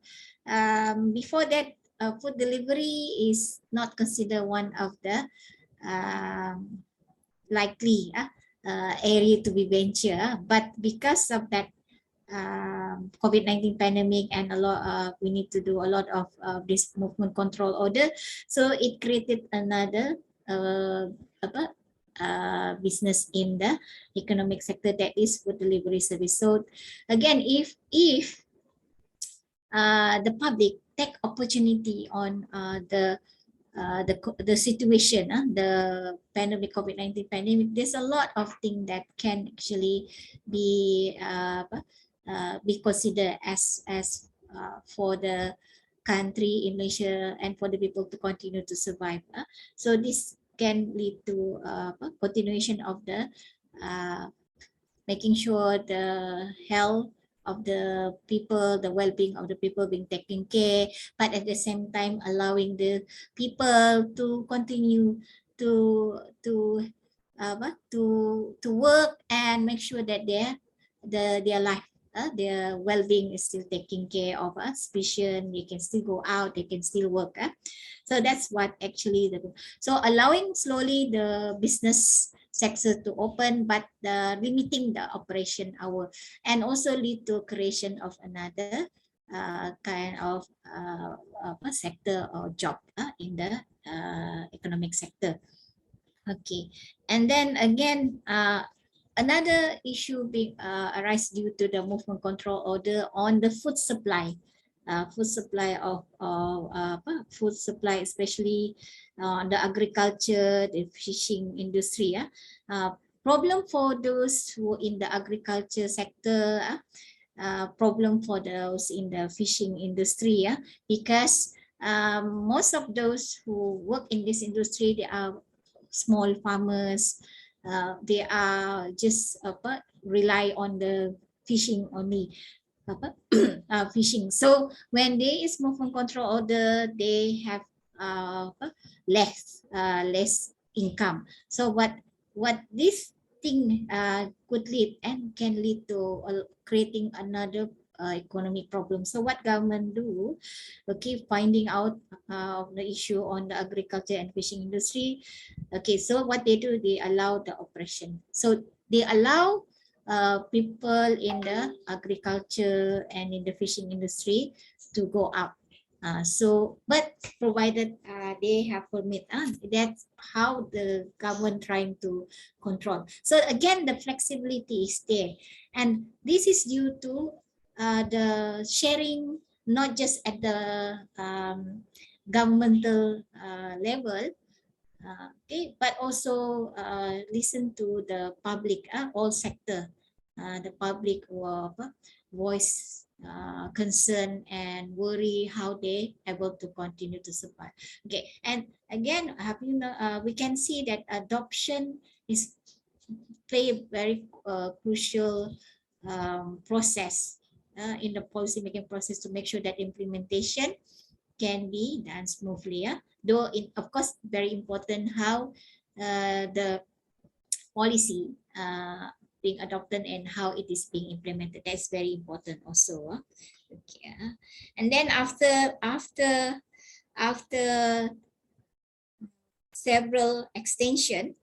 before that food delivery is not considered one of the likely area to be venture, but because of that COVID-19 pandemic and a lot we need to do a lot of this movement control order, so it created another business in the economic sector, that is food delivery service. So again, if the public take opportunity on the situation, the pandemic, COVID-19 pandemic, there's a lot of things that can actually be considered as for the country in Malaysia and for the people to continue to survive. So this can lead to continuation of the making sure the health of the people, the well-being of the people being taken care, but at the same time allowing the people to continue to work and make sure that their life their well-being is still taken care of. Patient, they can still go out, they can still work. So that's what actually so allowing slowly the business sector to open, but limiting the operation hour, and also lead to creation of another kind of sector or job in the economic sector. Okay, and then again, another issue being arise due to the movement control order on the food supply. Food supply food supply, especially on the agriculture, the fishing industry. Problem for those who in the agriculture sector, problem for those in the fishing industry, because most of those who work in this industry, they are small farmers. They are just rely on the fishing only. Fishing. So when there is movement control order, they have less income. So what this thing could lead and can lead to creating another economic problem. So what government do, okay, finding out the issue on the agriculture and fishing industry. Okay, so what they do, they allow the operation. So they allow people in the agriculture and in the fishing industry to go out. But provided they have permit, that's how the government trying to control. So again, the flexibility is there, and this is due to the sharing, not just at the governmental level, okay, but also listen to the public, all sector, the public voice concern and worry how they able to continue to survive. Okay, and again, we can see that adoption is play a very crucial process in the policy making process to make sure that implementation can be done smoothly. Though, of course, very important how the policy being adopted and how it is being implemented. That's very important also. Okay, and then after several extension,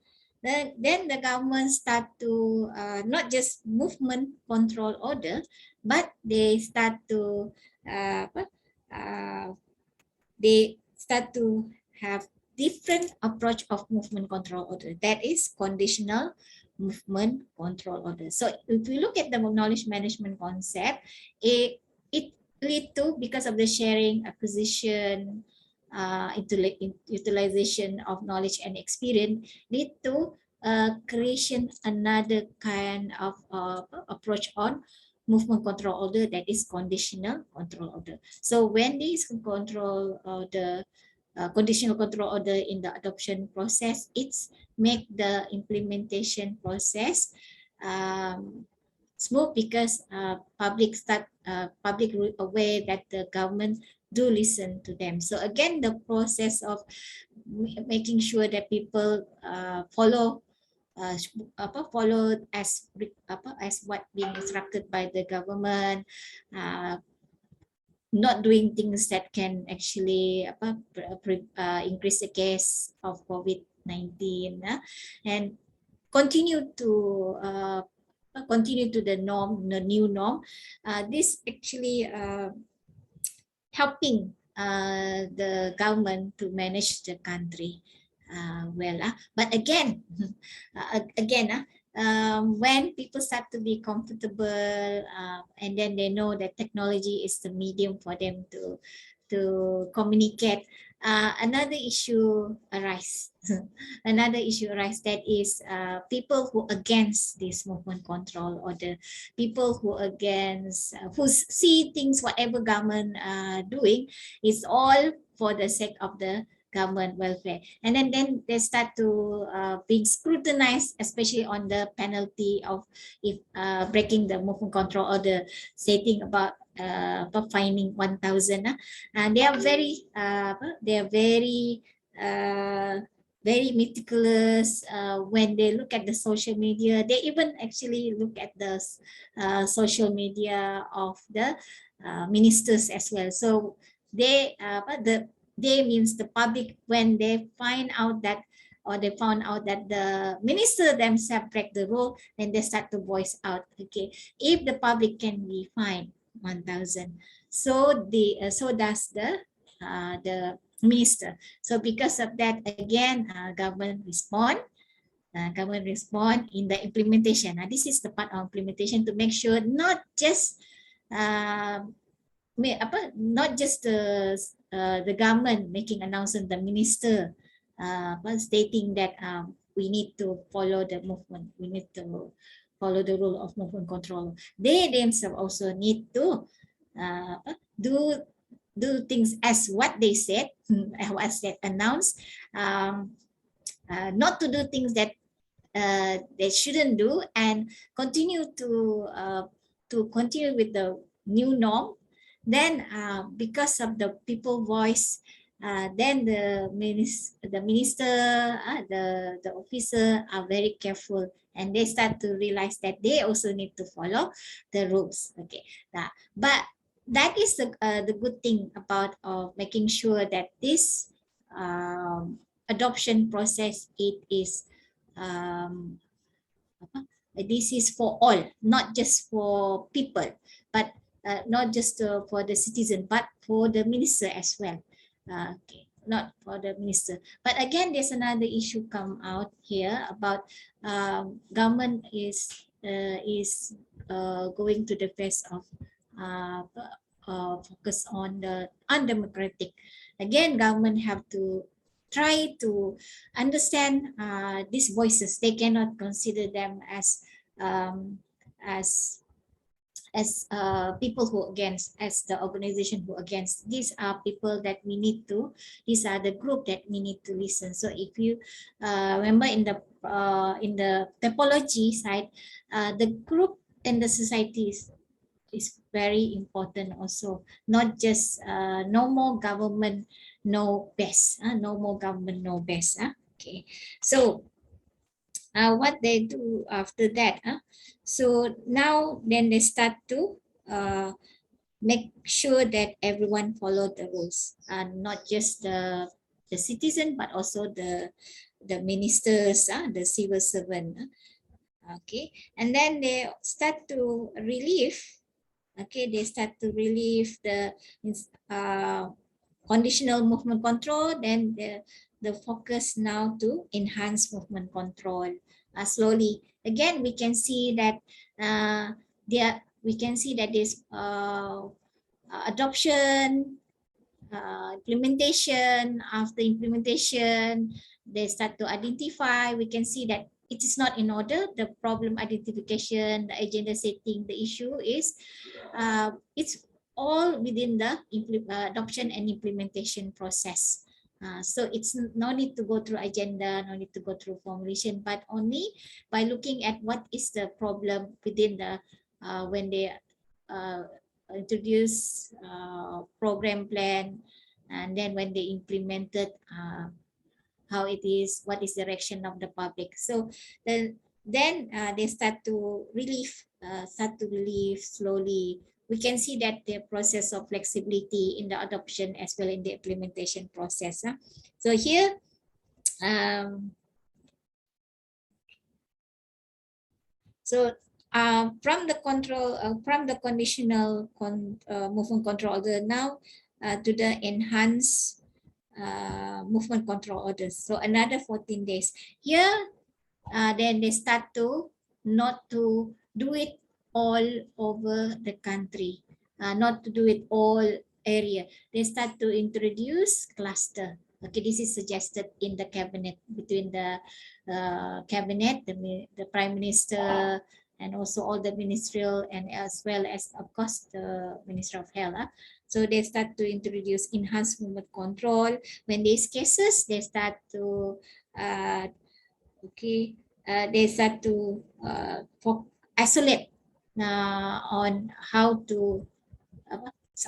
then the government start to not just movement control order, but they start to they start to have different approach of movement control order. That is conditional movement control order. So if we look at the knowledge management concept, it lead to, because of the sharing, acquisition, utilization of knowledge and experience, lead to creation another kind of approach on movement control order, that is conditional control order. So when this control order, conditional control order in the adoption process, it's make the implementation process smooth, because public aware that the government do listen to them. So again, the process of making sure that people follow as what being instructed by the government, not doing things that can actually increase the case of COVID-19, and continue to the norm, the new norm. This actually helping the government to manage the country well. But again, when people start to be comfortable, and then they know that technology is the medium for them to communicate, another issue arise. Another issue arise, that is people who against this movement control order, people who against, who see things whatever government doing is all for the sake of the government welfare, and then they start to being scrutinized, especially on the penalty of if breaking the movement control order, stating about fining 1,000. And they are very very meticulous when they look at the social media. They even actually look at the social media of the ministers as well. So they they means the public, when they find out that, or they found out that the minister themselves break the rule, then they start to voice out. Okay, if the public can be fined 1,000, so the so does the minister. So because of that, again, government respond. Government respond in the implementation. Now, this is the part of implementation to make sure not just not just the government making announcement, the minister stating that we need to follow the movement, we need to follow the rule of movement control. They themselves also need to do things as what they said, as they announced, not to do things that they shouldn't do, and continue to continue with the new norm. Then because of the people voice, then the minister, the officer are very careful, and they start to realize that they also need to follow the rules. Okay, but that is the good thing about making sure that this adoption process, it is this is for all, not just for people, but not just for the citizen, but for the minister as well. Okay, not for the minister. But again, there's another issue come out here about government is going to the phase of focus on the undemocratic. Again, government have to try to understand these voices. They cannot consider them as people who against, as the organization who against. These are people that we need to, these are the group that we need to listen. So if you remember in the typology side, the group and the societies is very important also. Not just no more government know best, no more government know best. Okay, so what they do after that, so now then they start to make sure that everyone follow the rules, not just the citizen, but also the ministers, the civil servant. Okay, and then they start to relieve. Okay, they start to relieve the conditional movement control. Then the focus now to enhance movement control. Slowly, again, we can see that this adoption, implementation. After implementation, they start to identify. We can see that it is not in order. The problem identification, the agenda setting, the issue is it's all within the adoption and implementation process. So it's no need to go through agenda, no need to go through formulation, but only by looking at what is the problem within the when they introduce program plan, and then when they implemented how it is, what is the direction of the public. So then they start to relieve slowly. We can see that the process of flexibility in the adoption as well in the implementation process. So here, from the control, from the conditional movement control order now to the enhanced movement control orders. So another 14 days. Here, then they start to not to do it all over the country, not to do it all area. They start to introduce cluster. Okay, this is suggested in the cabinet, between the cabinet, the prime minister, and also all the ministerial, and as well as, of course, the Minister of Health. So they start to introduce enhanced movement control. When these cases, they start to they start to isolate on how to.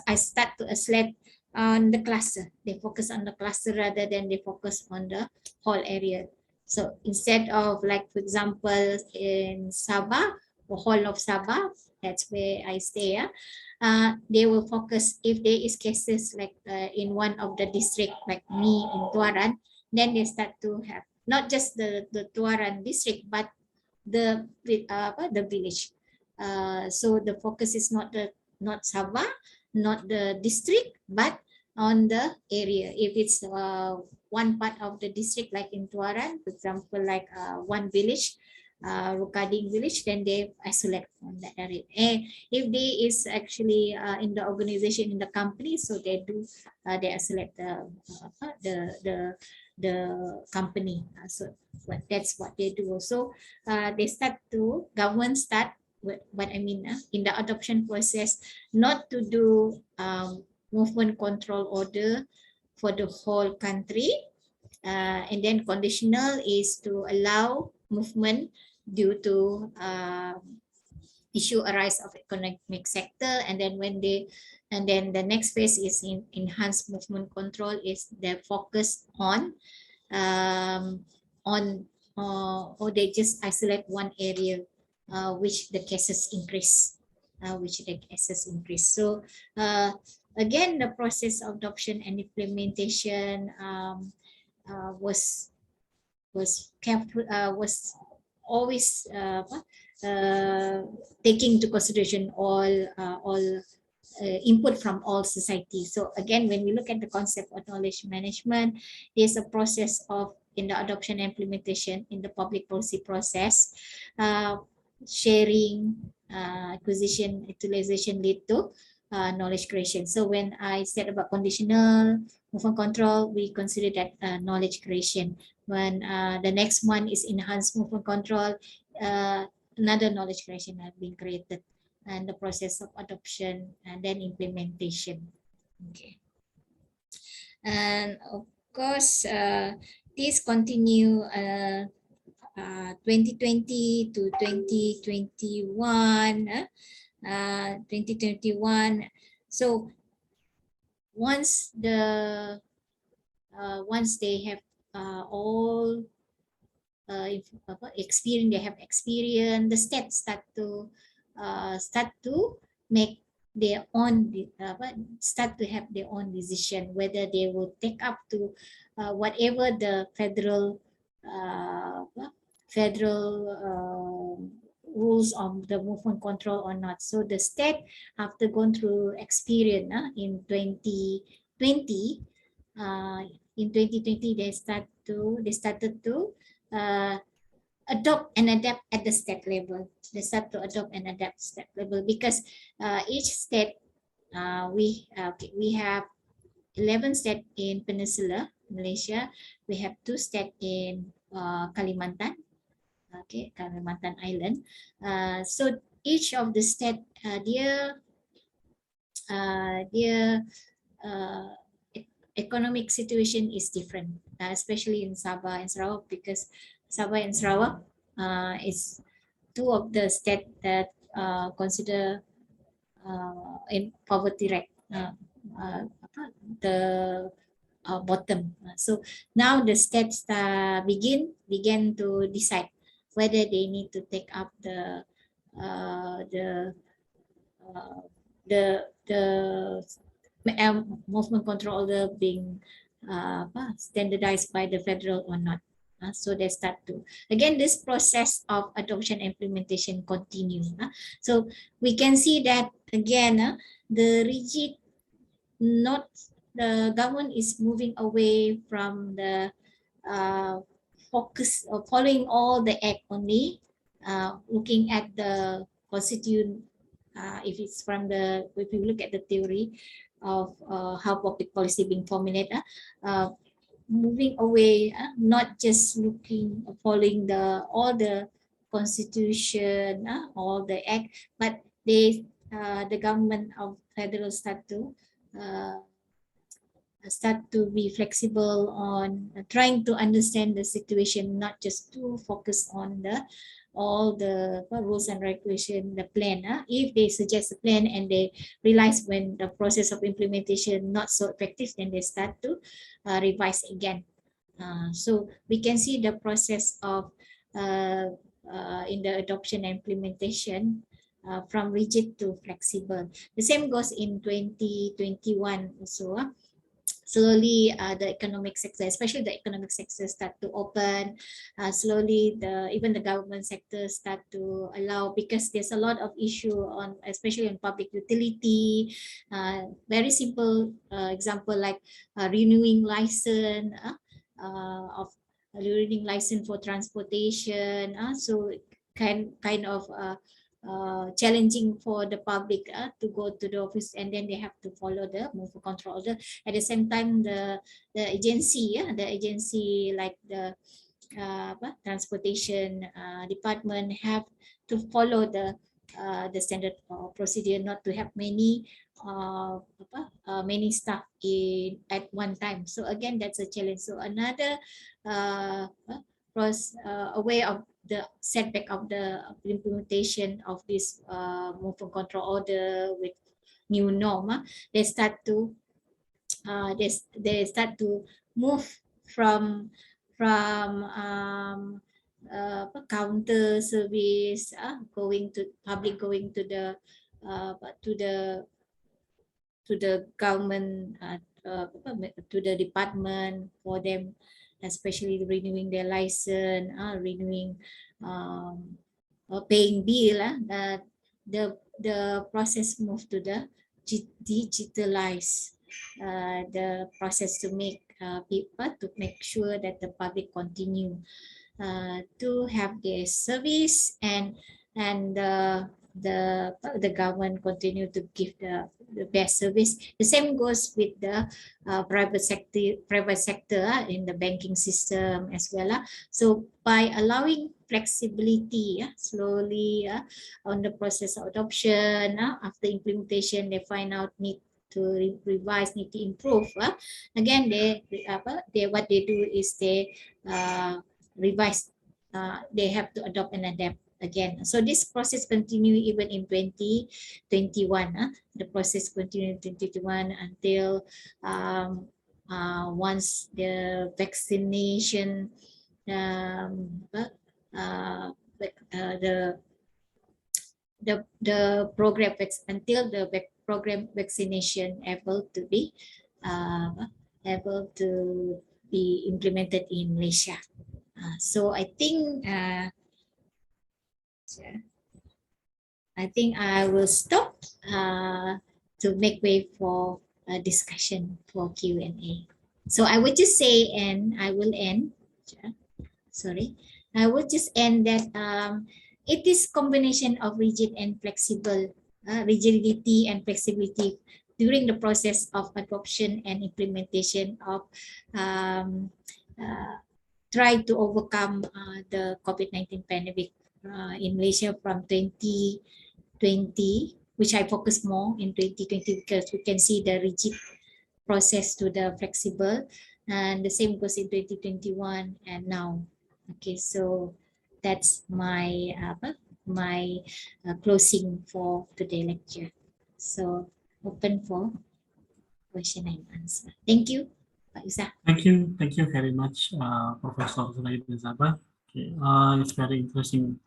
I start to isolate on the cluster. They focus on the cluster rather than they focus on the whole area. So instead of, like, for example, in Sabah, the whole of Sabah, that's where I stay, they will focus if there is cases like in one of the district, like me in Tuaran, then they start to have not just the Tuaran district, but the village. So the focus is not Sabah, not the district, but on the area. If it's one part of the district, like in Tuaran, for example, like one village, Rukading village, then they isolate from that area. And if they is actually in the organization, in the company, so they do they isolate the company. So that's what they do. So they start to government start what I mean in the adoption process, not to do movement control order for the whole country, and then conditional is to allow movement due to issue arise of economic sector, and then the next phase is in enhanced movement control, is the focus on or they just isolate one area which the cases increase, So again, the process of adoption and implementation was careful, was always taking into consideration all input from all society. So again, when we look at the concept of knowledge management, there's a process of in the adoption and implementation in the public policy process, sharing, acquisition, utilization lead to knowledge creation. So when I said about conditional movement control, we consider that knowledge creation. When the next one is enhanced movement control, another knowledge creation has been created, and the process of adoption and then implementation. Okay. And of course, this continue 2020 to 2021. 2021. So once they have all experience, they have experience, the state start to make their own, start to have their own decision whether they will take up to whatever the federal rules of the movement control or not. So the state, after going through experience in 2020, they started to adopt and adapt at the state level. They start to adopt and adapt state level because each state, we have 11 states in Peninsula Malaysia. We have 2 states in Kalimantan, Kalimantan Island. So each of the state, their economic situation is different, especially in Sabah and Sarawak, because Sabah and Sarawak is 2 of the states that consider in poverty rate, the bottom. So now the states begin to decide whether they need to take up the movement control order being standardized by the federal or not. So they start to, again, this process of adoption implementation continues. So we can see that again, the rigid, not the government is moving away from the focus of following all the act only, looking at the constituent. If it's from if you look at the theory of how public policy being formulated, moving away, not just following all the constitution, all the act, but the government of federal start to be flexible on trying to understand the situation, not just to focus on all the rules and regulation, the plan. If they suggest a plan and they realize when the process of implementation not so effective, then they start to revise again. So we can see the process of in the adoption and implementation from rigid to flexible. The same goes in 2021 also. Slowly the economic sector, especially the economic sector, start to open. Slowly even the government sector start to allow, because there's a lot of issue on, especially on public utility. Very simple example like renewing license of renewing license for transportation. So kind of challenging for the public to go to the office, and then they have to follow the movement control order. At the same time, the agency, the agency like the transportation department have to follow the standard procedure, not to have many many staff at one time. So again, that's a challenge. So another a way of the setback of the implementation of this movement control order with new norm. They start to move from counter service, going to public, going to the government, to the department for them, especially renewing their license, renewing, paying bill. The process moved to the digitalize the process to make people, to make sure that the public continue to have their service, and the government continue to give the best service. The same goes with the private sector in the banking system as well. So by allowing flexibility slowly on the process of adoption, after implementation they find out need to revise, need to improve. Again, what they do is they revise. They have to adopt and adapt again. So this process continue even in 2021. The process continued in 2021 until once the vaccination, the program, until the program vaccination able to be implemented in Malaysia. So I think I will stop to make way for a discussion for Q&A. So I would just say, and I will end. Sorry, I would just end that it is combination of rigid and flexible, rigidity and flexibility during the process of adoption and implementation of try to overcome the COVID-19 pandemic in Malaysia from 2020, which I focus more in 2020 because we can see the rigid process to the flexible, and the same goes in 2021 and now. Okay, so that's my closing for today's lecture. So open for question and answer. Thank you, Pak Yusa. Thank you very much, Professor Zuraidah Zaaba. Okay, it's very interesting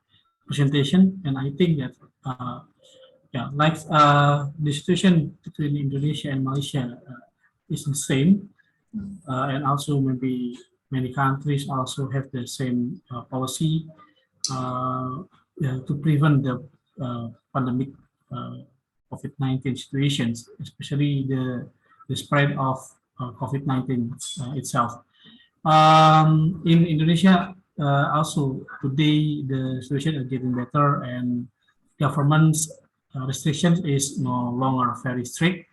presentation, and I think that like the situation between Indonesia and Malaysia is the same, and also maybe many countries also have the same policy to prevent the pandemic COVID-19 situations, especially the spread of COVID-19 itself. In Indonesia, also today the situation is getting better, and government's restrictions is no longer very strict.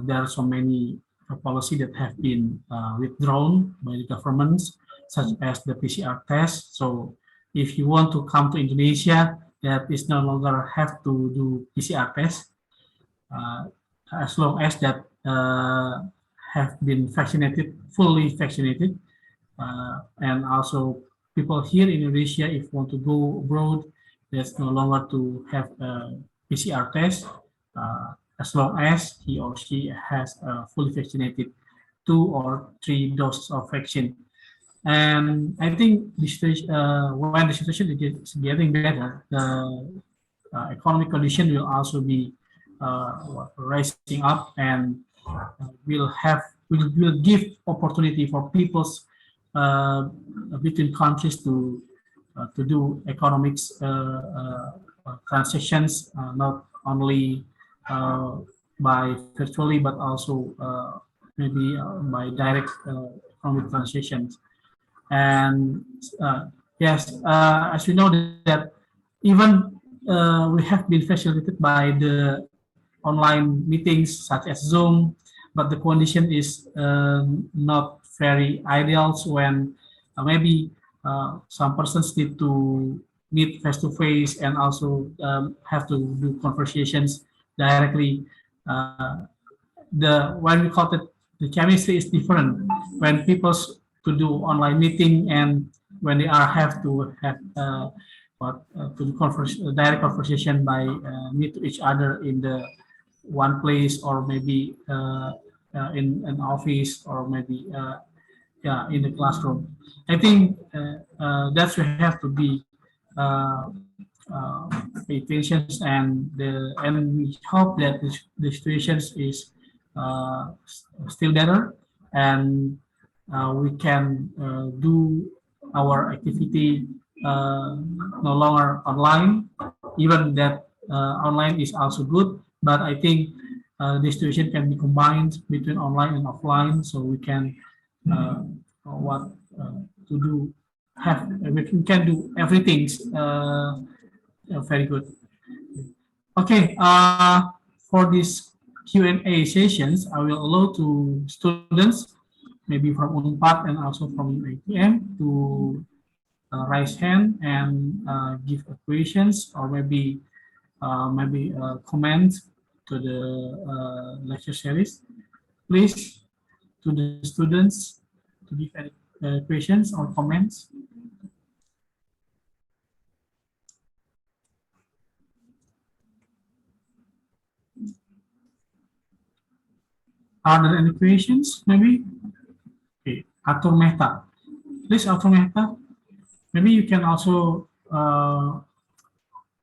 There are so many policy that have been withdrawn by the governments, such as the PCR test. So if you want to come to Indonesia, that is no longer have to do PCR test, as long as that have been vaccinated, fully vaccinated, and also people here in Indonesia, if want to go abroad, there's no longer to have a PCR test, as long as he or she has fully vaccinated 2 or 3 doses of vaccine. And I think the situation, when the situation is getting better, the economic condition will also be rising up, and will give opportunity for people's between countries to do economics transactions, not only by virtually but also maybe by direct economic transactions. And yes, as we know that even we have been facilitated by the online meetings such as Zoom, but the condition is not very ideal when maybe some persons need to meet face to face and also have to do conversations directly. When we call it, the chemistry is different when people to do online meeting and when they are have to have to do direct conversation by meet each other in the one place, or maybe in an office, or maybe yeah, in the classroom. I think that's we have to be uh, pay attention, and we hope that the situation is still better, and we can do our activity no longer online, even that online is also good, but I think the situation can be combined between online and offline, so we can what to do have we can do everything very good. Okay, for this Q&A sessions, I will allow to students, maybe from UNPAD and also from ATM, to raise hand and give questions, or maybe comment to the lecture series. Please, to the students, to give any questions or comments. Are there any questions? Maybe. Okay, Atur Mehta. Please, Atur Mehta. Maybe you can also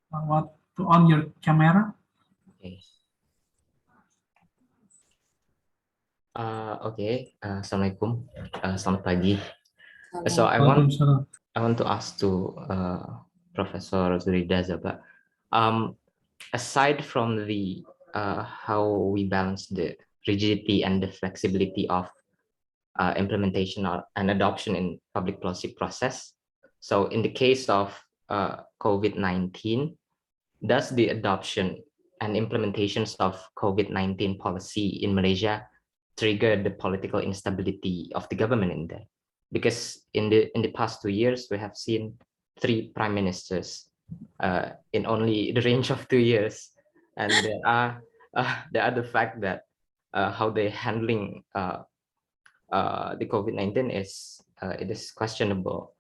what to on your camera. Okay. Okay. Assalamualaikum. Selamat pagi. So I want to ask to Professor Zuraidah Zaaba. Aside from the how we balance the rigidity and the flexibility of implementation and adoption in public policy process, so in the case of COVID-19, does the adoption and implementations of COVID-19 policy in Malaysia trigger the political instability of the government in there? Because in the past 2 years, we have seen 3 prime ministers in only the range of 2 years, and there are the fact that how they handling the COVID-19 is it is questionable,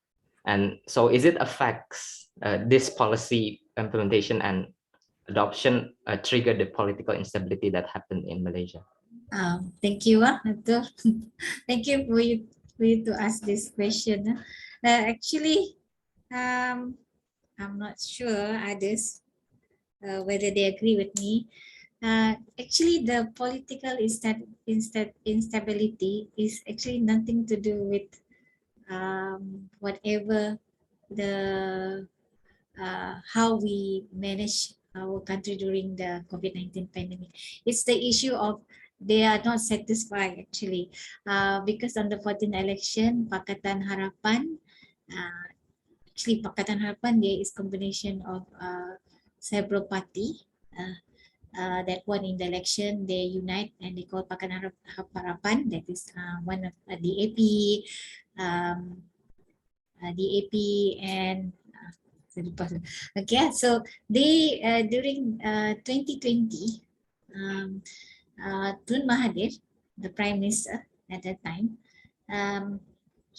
and so is it affects this policy implementation and adoption trigger the political instability that happened in Malaysia? Thank you, Atur. Thank you for you to ask this question. Actually, I'm not sure others whether they agree with me. Actually, the political instability is actually nothing to do with whatever the how we manage our country during the COVID-19 pandemic. It's the issue of they are not satisfied actually because on the 14th election, Pakatan Harapan, actually Pakatan Harapan there is combination of several party that won in the election. They unite and they call Pakatan Harapan. That is one of DAP, DAP and okay, so they during 2020, Tun Mahathir, the Prime Minister at that time,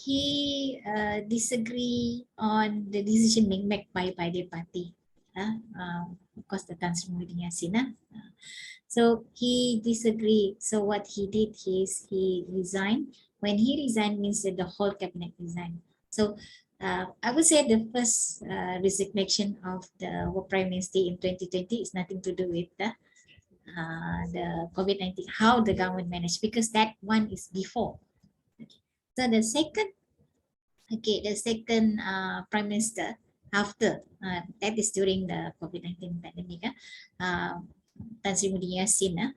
he disagree on the decision being made by the party. Of course, the Tan Sri Yassin. So he disagreed. So what he did is he resigned. When he resigned means that the whole cabinet resigned. So I would say the first resignation of the Prime Minister in 2020 is nothing to do with the COVID-19, how the government managed, because that one is before. So the second Prime Minister after, that is during the COVID-19 pandemic, Tan Sri Yassin,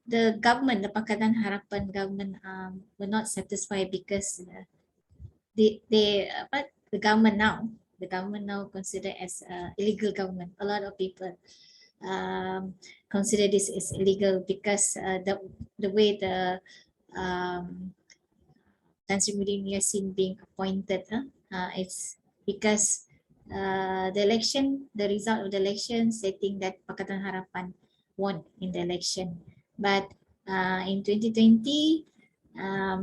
the government, the Pakatan Harapan government were not satisfied because the government now considered as illegal government. A lot of people consider this as illegal because the way the Tan Sri Yassin being appointed, it's because the result of the election stating that Pakatan Harapan won in the election. But in 2020,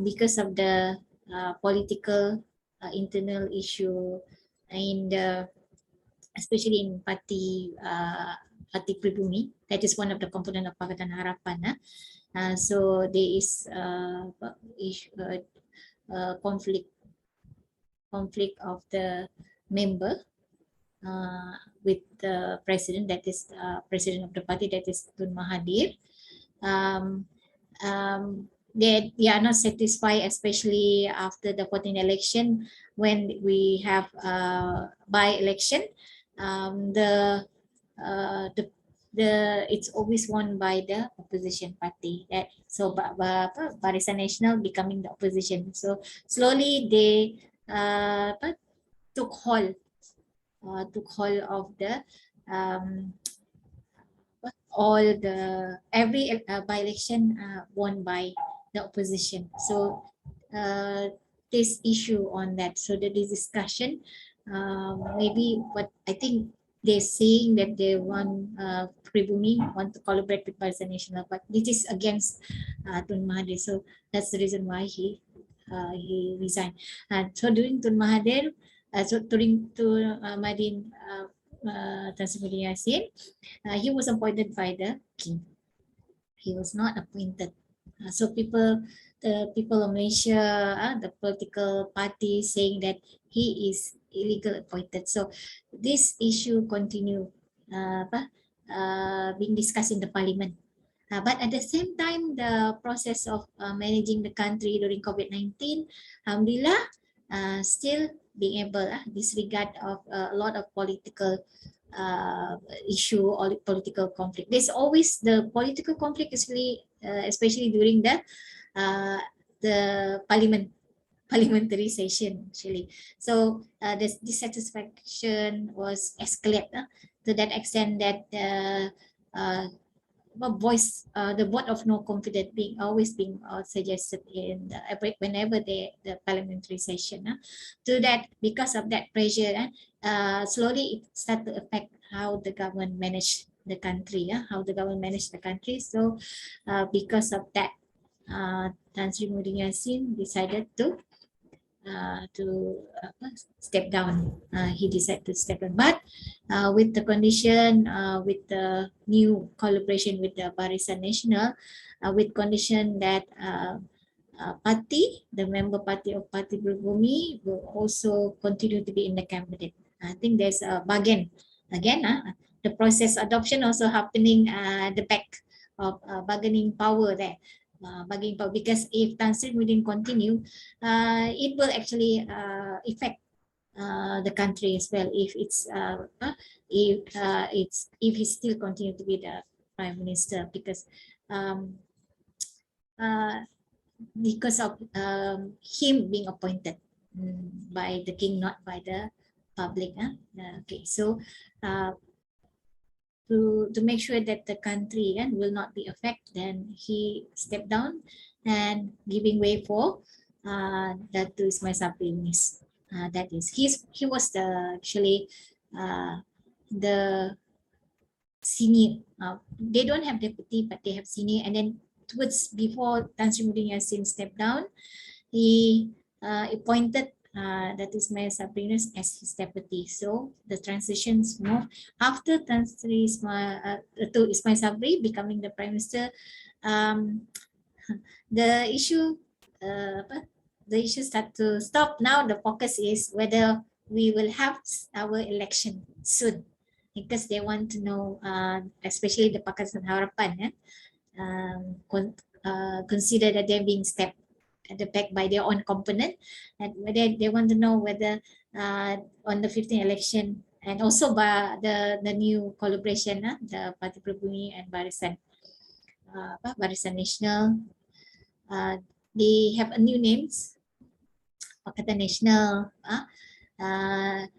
because of the political internal issue in especially in party Pribumi, that is one of the component of Pakatan Harapan. So there is conflict of the member with the president, that is president of the party, that is Tun Mahathir. They are not satisfied, especially after the 14th election when we have by-election. It's always won by the opposition party. So Barisan Nasional becoming the opposition. So slowly they took hold of the every by-election won by the opposition. So this issue on that. So the discussion, maybe what I think they're saying that they want Pribumi want to collaborate with Barisan Nasional, but this is against Tun Mahathir. So that's the reason why he resigned. So during Tun Mahathir, during Madin Tan Sri Yassin, he was appointed by the king. He was not appointed. So the people of Malaysia, the political party saying that he is illegal appointed. So this issue continue being discussed in the parliament. But at the same time, the process of managing the country during COVID-19, alhamdulillah, still being able disregard of a lot of political issue or political conflict. There's always the political conflict, especially during the parliamentary session actually. So the dissatisfaction was escalated to that extent that the vote of no confidence always being suggested in whenever the parliamentary session. To that, because of that pressure, slowly it started to affect how the government managed the country. So because of that, Tan Sri Yassin decided to step down. He decided to step down, but with the condition, with the new collaboration with the Barisan Nasional, with condition that the member party of Parti Pribumi will also continue to be in the cabinet. I think there's a bargain again. The process adoption also happening the back of bargaining power there. Because if Tan Sri didn't continue, it will actually affect the country as well. If he still continue to be the prime minister, because of him being appointed by the king, not by the public. Okay, so to make sure that the country will not be affected, then he stepped down and giving way for Dato' Ismail Sabri Yunis. That is, he was actually the senior. They don't have deputy, but they have senior, and then towards before Tan Sri Muhyiddin Yassin stepped down, he appointed that is Madya Dr as his deputy. So the transitions moved after Tan Sri to Ismail Sabri becoming the Prime Minister. The issue start to stop. Now the focus is whether we will have our election soon, because they want to know, especially the Pakatan Harapan, consider that they're being stepped at the back by their own component, and whether they want to know whether on the 15th election, and also by the new collaboration, the Parti Pribumi and Barisan Nasional, they have a new names, Pakatan Nasional,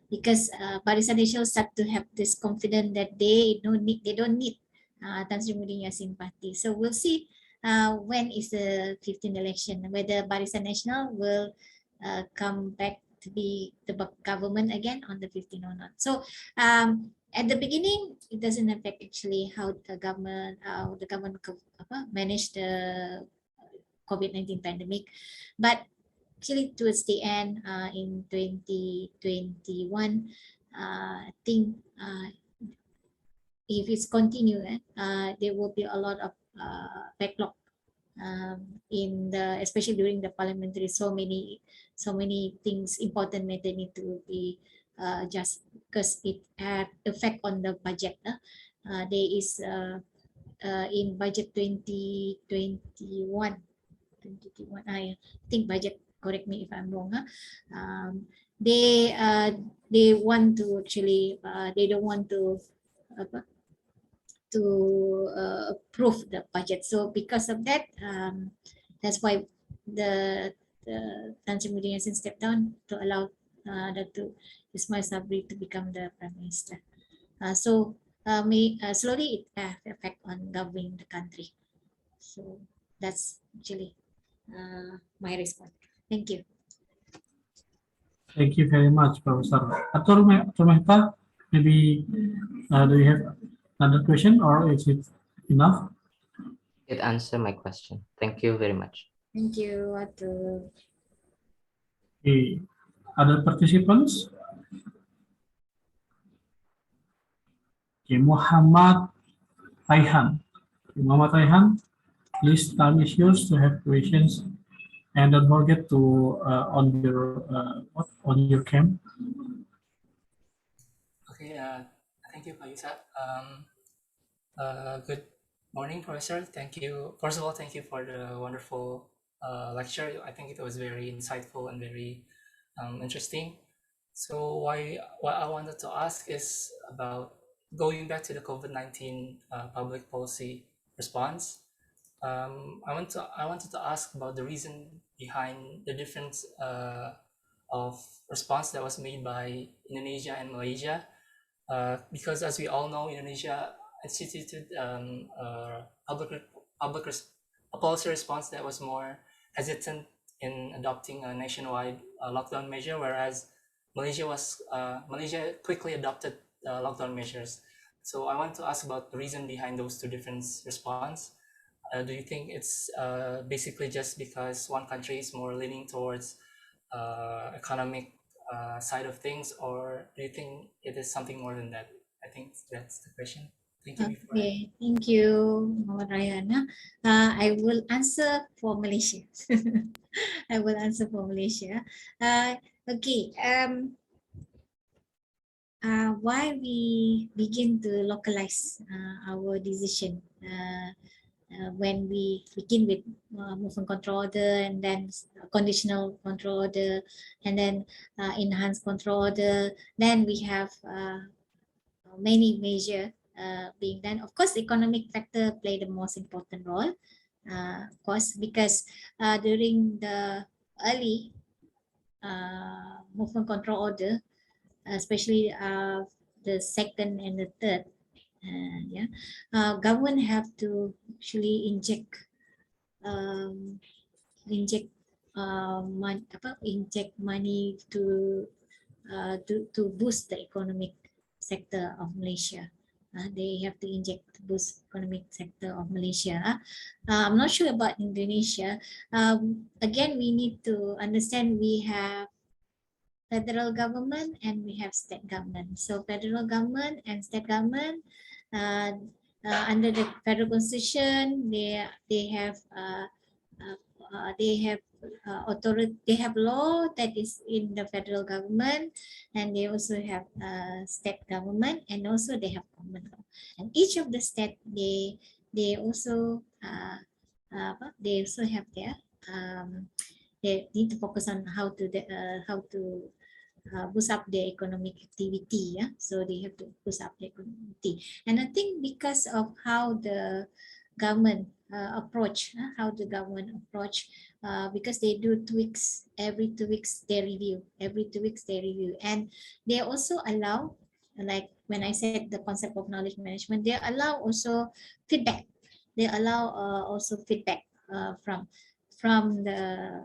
because Barisan Nasional start to have this confidence that they don't need Tan Sri Muhyiddin Yassin party. So we'll see when is the 15th election, whether Barisan Nasional will come back to be the government again on the 15th or not. So at the beginning, it doesn't affect actually how the government manage the COVID-19 pandemic, but actually towards the end, in 2021, I think if it's continued, there will be a lot of backlog in the, especially during the parliamentary. So many things, important matter need to be just because it had effect on the budget. There is in budget 2021, I think budget, correct me if I'm wrong, they want to actually they don't want to approve the budget. So because of that, that's why the Tan Sri Muhyiddin Yassin stepped down to allow Dr. Ismail Sabri to become the Prime Minister. So slowly it affect on governing the country. So that's actually my response. Thank you. Thank you very much, Professor. Atur Mehta, maybe do you have another question, or is it enough? It answered my question. Thank you very much. Thank you, Atur. Okay. Other participants? Okay, Muhammad Raihan. Muhammad Raihan, please time is yours to have questions, and don't forget to on your cam. Okay, thank you, Pak Yusa. Good morning, Professor. Thank you. First of all, thank you for the wonderful lecture. I think it was very insightful and very interesting. So what I wanted to ask is about going back to the COVID-19 public policy response. I wanted to ask about the reason behind the difference of response that was made by Indonesia and Malaysia. Because as we all know, Indonesia instituted a policy response that was more hesitant in adopting a nationwide lockdown measure, whereas Malaysia quickly adopted lockdown measures. So I want to ask about the reason behind those two different response. Do you think it's basically just because one country is more leaning towards economic side of things, or do you think it is something more than that? I think that's the question. Thank you. Okay, thank you, Muhammad Rayhan. I will answer for Malaysia. I will answer for Malaysia. Okay. Why we begin to localize our decision when we begin with movement control order, and then conditional control order, and then enhanced control order. Then we have many measures being done. Of course, economic factor play the most important role. Of course, because during the early movement control order, especially the second and the third, government have to actually inject money to boost the economic sector of Malaysia. They have to inject to boost economic sector of Malaysia. I'm not sure about Indonesia. Again, we need to understand we have federal government and we have state government. So federal government and state government, under the federal constitution, they have authority. They have law that is in the federal government, and they also have state government, and also they have common law. And each of the state they also have their they need to focus on how to boost up their economic activity. Yeah, so they have to boost up their economic. And I think because of how the government approach, because they do tweaks every 2 weeks. They review every 2 weeks. They review, and they also allow, like when I said the concept of knowledge management, they allow also feedback. They allow also feedback from the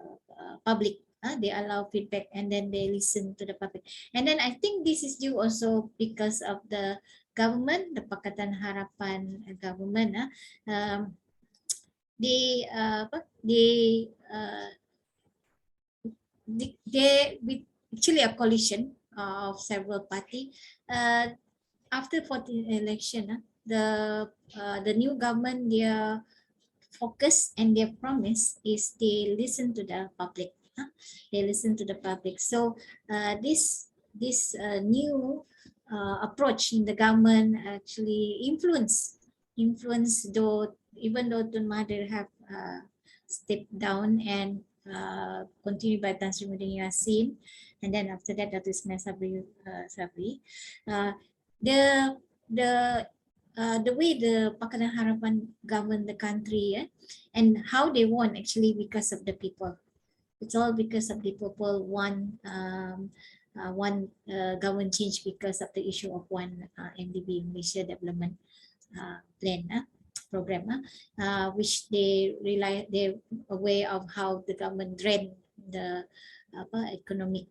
public. They allow feedback, and then they listen to the public. And then I think this is due also because of the government, the Pakatan Harapan government. They with actually a coalition of several party. After 14th election, the new government, their focus and their promise is they listen to the public. They listen to the public. So this new approach in the government actually influence though, even though Tun Mahathir have stepped down and continued by Tan Sri Muhyiddin Yassin, and then after that that is Sabri. The way the Pakatan Harapan govern the country, and how they won actually because of the people. It's all because of the people want government change because of the issue of one MDB, Malaysia Development Plan program, which they they're aware of how the government drained the economic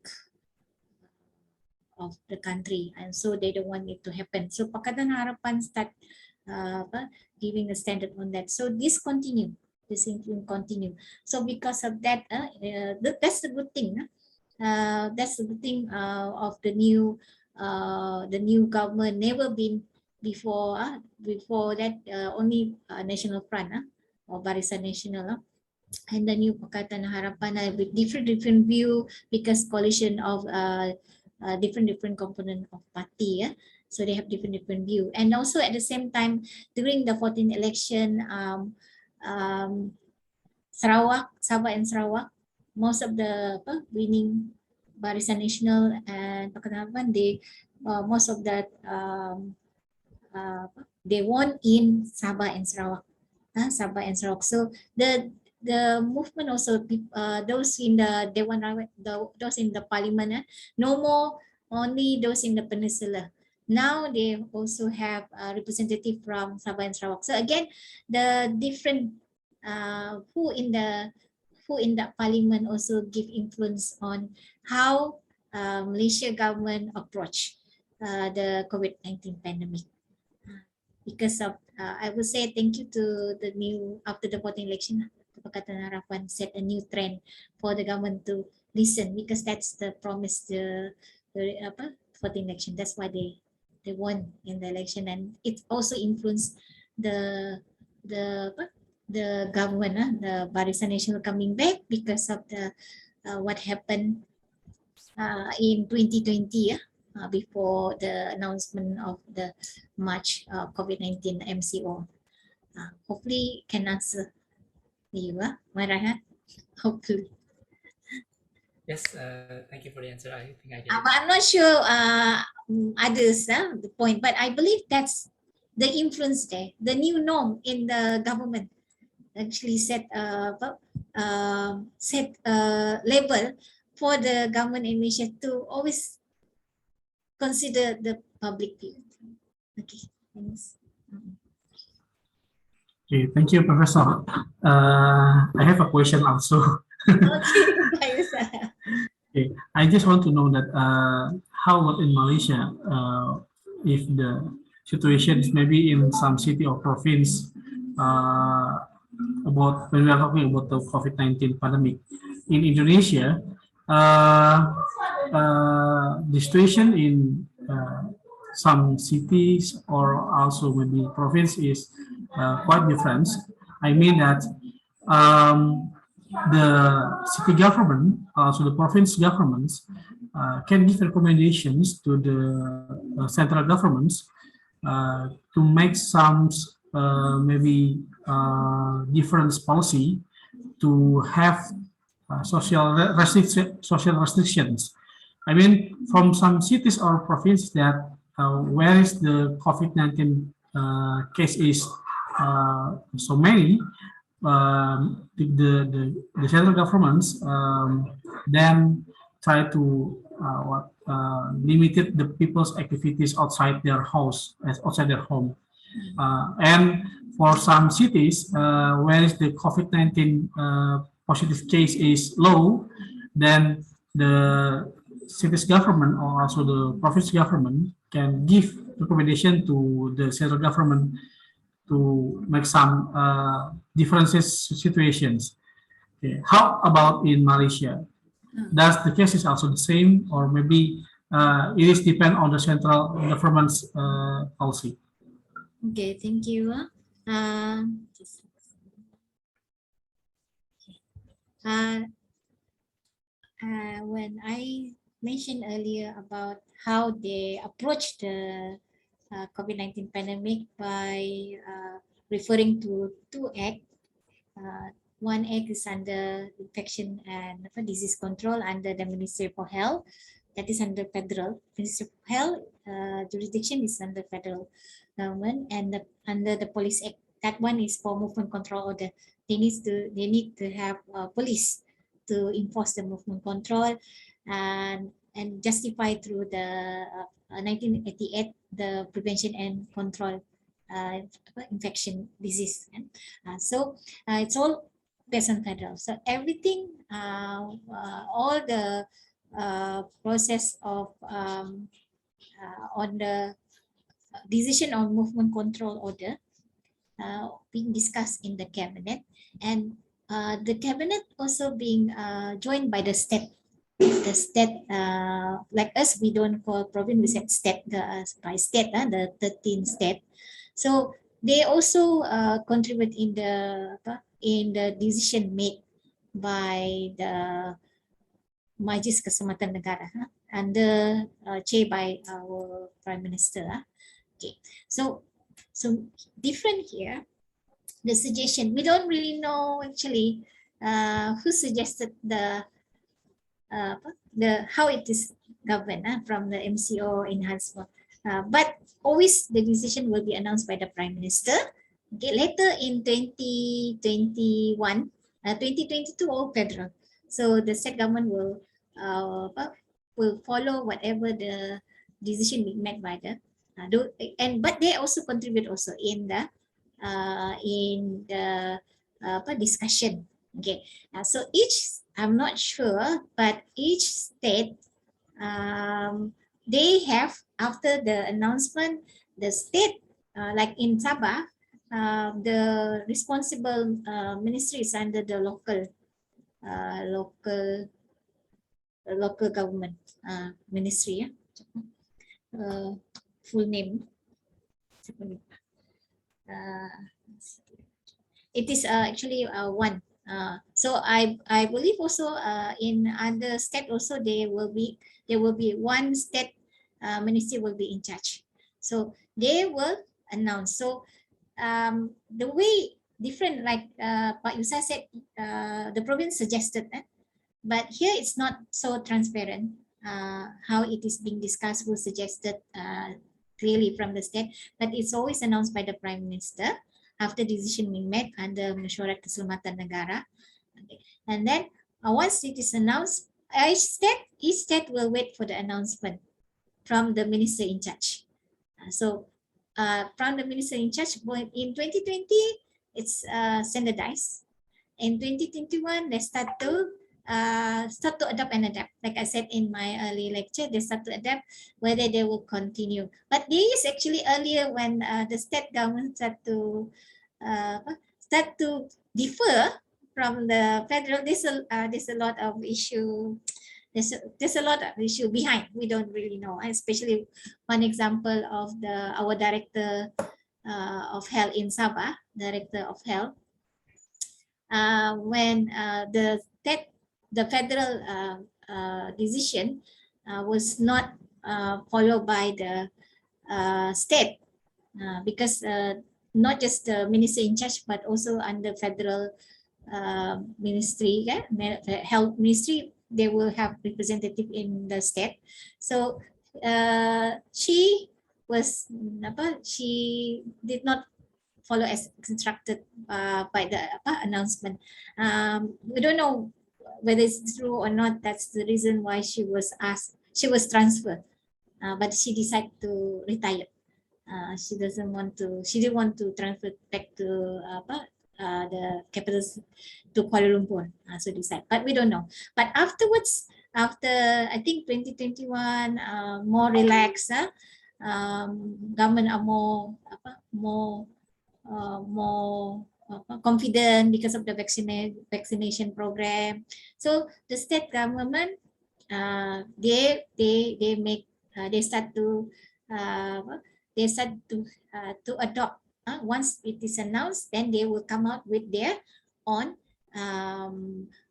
of the country, and so they don't want it to happen. So Pakatan Harapan start giving a standard on that. So this continue. This influence continue. So because of that, that's the good thing. That's the good thing of the new government. Never been before. Before that, only National Front or Barisan Nasional. And the new Pakatan Harapan with different view, because coalition of different component of party. So they have different view. And also at the same time, during the 14th election, Sarawak, Sabah and Sarawak, most of the winning Barisan Nasional and Pakatan Harapan, they most of that they won in Sabah and Sarawak. Sabah and Sarawak. So the movement also, those in the Dewan Rawat, those in the parliament, no more only those in the peninsula. Now they also have a representative from Sabah and Sarawak. So again, the different who in the parliament also give influence on how Malaysia government approach the COVID-19 pandemic. Because of, I would say thank you to the new, after the 14th election, Pakatan Harapan set a new trend for the government to listen, because that's the promise for the election. That's why they won in the election, and it also influenced the government, the Barisan Nasional coming back because of the what happened in 2020, before the announcement of the March COVID-19 MCO. Hopefully can answer you, Marahat. Hopefully. Yes, thank you for the answer. I think I get it. But I'm not sure others the point, but I believe that's the influence there. The new norm in the government actually set level for the government in Malaysia to always consider the public view. Okay, thanks. Okay, thank you, Professor. I have a question also. Okay, Okay, I just want to know that how in Malaysia, if the situations maybe in some city or province about when we are talking about the COVID-19 pandemic in Indonesia. The situation in some cities or also maybe province is quite different. I mean that the city government, also the province governments, can give recommendations to the central governments to make some maybe different policy to have social restrictions. I mean, from some cities or provinces that where is the COVID-19 case is so many, the central governments then try to limited the people's activities outside their house, outside their home. And for some cities where the COVID-19 positive case is low, then the city's government or also the province government can give recommendation to the central government to make some differences situations. Okay. How about in Malaysia? Does the case is also the same, or maybe it is depend on the central government's policy? Okay, thank you. When I mentioned earlier about how they approach the COVID-19 pandemic by referring to two acts. One act is under infection and disease control under the Ministry of Health. That is under federal. Ministry of Health jurisdiction is under federal government, and under the Police Act, that one is for movement control order. They need to have police to enforce the movement control and justify through the 1988 the prevention and control infection disease. So it's all based on federal. So everything, all the process of on the decision on movement control order being discussed in the cabinet, and the cabinet also being joined by the state. The state, like us, we don't call province, we said state, by state, the 13 state. So they also contribute in the decision made by the Majlis Keselamatan Negara under chair by our Prime Minister. Okay, so different here. The suggestion, we don't really know actually who suggested the how it is governed from the MCO enhancement. But always the decision will be announced by the Prime Minister. Okay, later in 2021, 2022 all federal. So the state government will follow whatever the decision being made by the but they also contribute also in the discussion. Okay, so each, I'm not sure, but each state they have, after the announcement, the state like in Sabah, the responsible ministry is under the local government ministry. Full name. It is actually one. So I believe also in other state also there will be one state ministry will be in charge. So they will announce. So the way different, like Pak Yusa said, the province suggested that, but here it's not so transparent how it is being discussed, who suggested clearly from the state, but it's always announced by the Prime Minister after decision being made under Mesyuarat Keselamatan Negara. Okay. And then once it is announced, each state will wait for the announcement from the minister in charge. So from the minister in charge, in 2020, it's standardized. In 2021, they start to start to adopt and adapt. Like I said in my early lecture, they start to adapt whether they will continue. But this is actually earlier when the state government start to differ from the federal. There's a lot of issue. There's a lot of issue behind. We don't really know. Especially one example of our director of health in Sabah, director of health. When the federal decision was not followed by the state, because not just the minister in charge, but also under federal ministry, health ministry, they will have representative in the state. So she did not follow as instructed by the announcement. We don't know whether it's true or not. That's the reason why she was transferred, but she decided to retire. She didn't want to transfer back to the capital, to Kuala Lumpur. So decide, but we don't know. But afterwards, after I think 2021, more relaxed. Government are more confident because of the vaccination program. So the state government, they start to adopt. Once it is announced, then they will come out with their own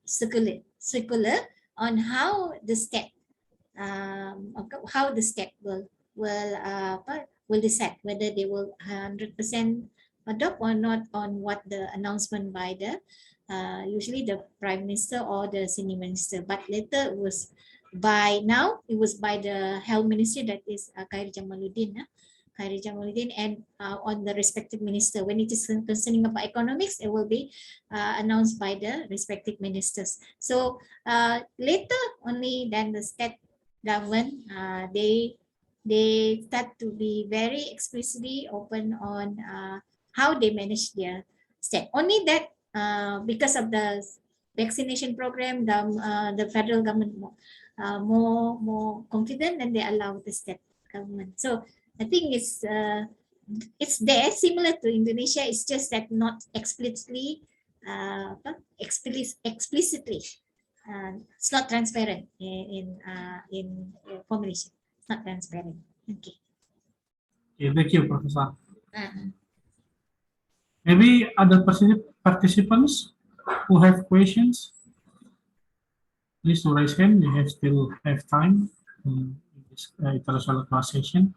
circular on how the state will decide whether they will 100% adopt or not on what the announcement by the usually the prime minister or the senior minister. But later it was by the health ministry, that is Khairi Jamaluddin, and on the respective minister. When it is concerning about economics, it will be announced by the respective ministers. So later only then the state government, they start to be very explicitly open on how they manage their state. Only that because of the vaccination program, the federal government more confident, and they allow the state government. So I think it's there, similar to Indonesia. It's just that not explicitly, explicitly. It's not transparent in formulation. It's not transparent. Okay. Thank you, Professor. Maybe other participants who have questions, please raise hand. We still have time in this international class session.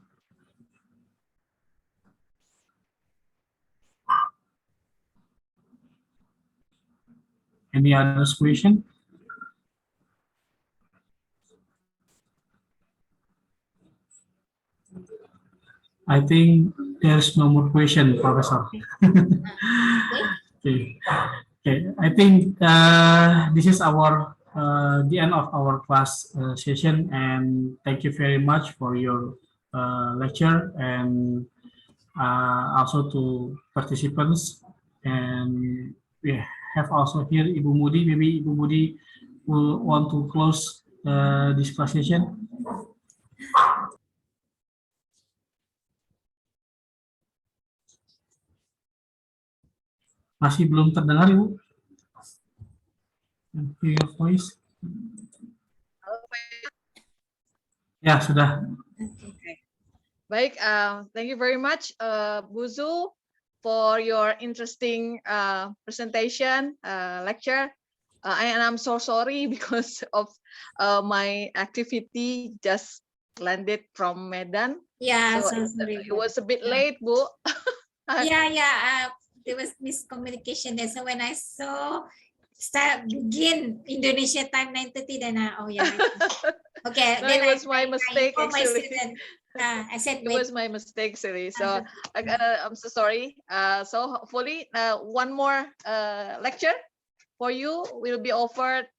Any other question? I think there's no more question, Professor. Okay. I think this is our the end of our class session, and thank you very much for your lecture, and also to participants. And we have also here Ibu Mudi. Maybe Ibu Mudi will want to close this class session. Masih belum terdengar, Ibu? Your voice. Ya, sudah. Okay. Baik, thank you very much, Bu Zu, for your interesting presentation, lecture. And I'm so sorry because of my activity just landed from Medan. Yeah, so it was a bit late, Bu. There was miscommunication there. So when I saw begin Indonesia time 9:30, then okay. No, then it was my mistake actually. I said it was my mistake, Seri. So I'm so sorry. So hopefully one more lecture for you will be offered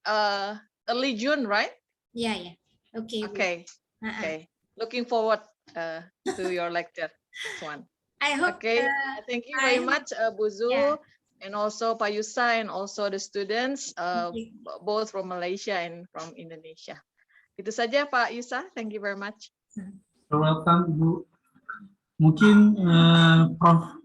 early June, right? Yeah. Okay. Okay. Looking forward to your lecture. This one. I hope. Okay. Thank you very much, Bu Zu. Yeah. and also Pak Yusa, and also the students, Thank you. both from Malaysia and from Indonesia. Itu saja Pak Yusa, thank you very much. You're welcome, Ibu. Mungkin Prof.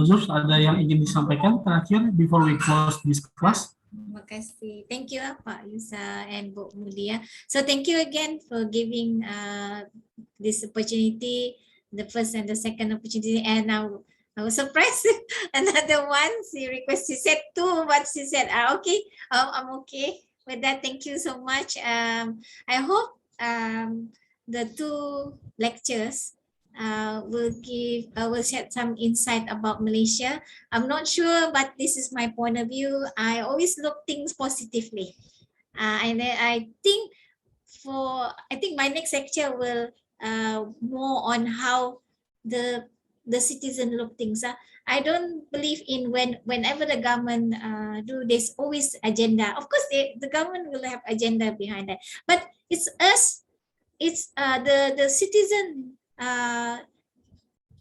Zuf ada yang ingin disampaikan terakhir before we close this class? Terima kasih. Thank you Pak Yusa and Bu Mulia. So thank you again for giving this opportunity, the first and the second opportunity. And I was surprised. Another one, she requested, she said two, but she said, okay, I'm okay with that. Thank you so much. I hope the two lectures will shed some insight about Malaysia. I'm not sure, but this is my point of view. I always look things positively, and I think my next lecture will more on how the citizen look things. I don't believe in whenever the government do this always agenda. Of course, the government will have agenda behind that, but it's us. It's the citizen.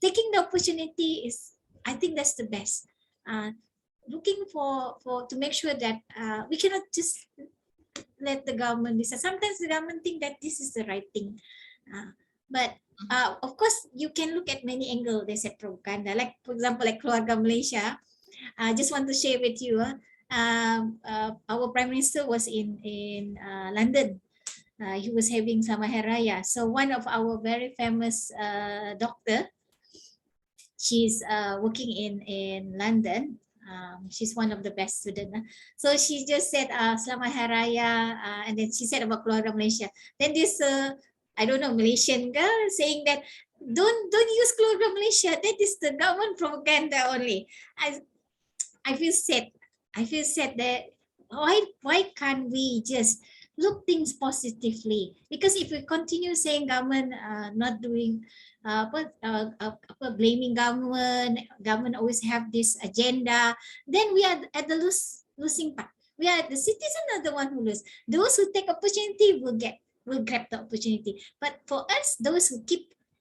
Taking the opportunity is, I think that's the best. Looking for to make sure that we cannot just let the government decide. Sometimes the government think that this is the right thing, but of course you can look at many angles. They said propaganda, like for example, like Keluarga Malaysia. I just want to share with you. Our Prime Minister was in London. He was having Sama Hari Raya. So one of our very famous doctor, she's working in London. She's one of the best students. So she just said Selamat Hari Raya, and then she said about Keluarga Malaysia. Then this I don't know, Malaysian girl saying that don't use Keluarga Malaysia. That is the government propaganda only. I feel sad. I feel sad that why can't we just look things positively? Because if we continue saying government not doing blaming government always have this agenda, then we are at the losing part. We are the citizen are the one who lose. Those who take opportunity will grab the opportunity. But for us, those who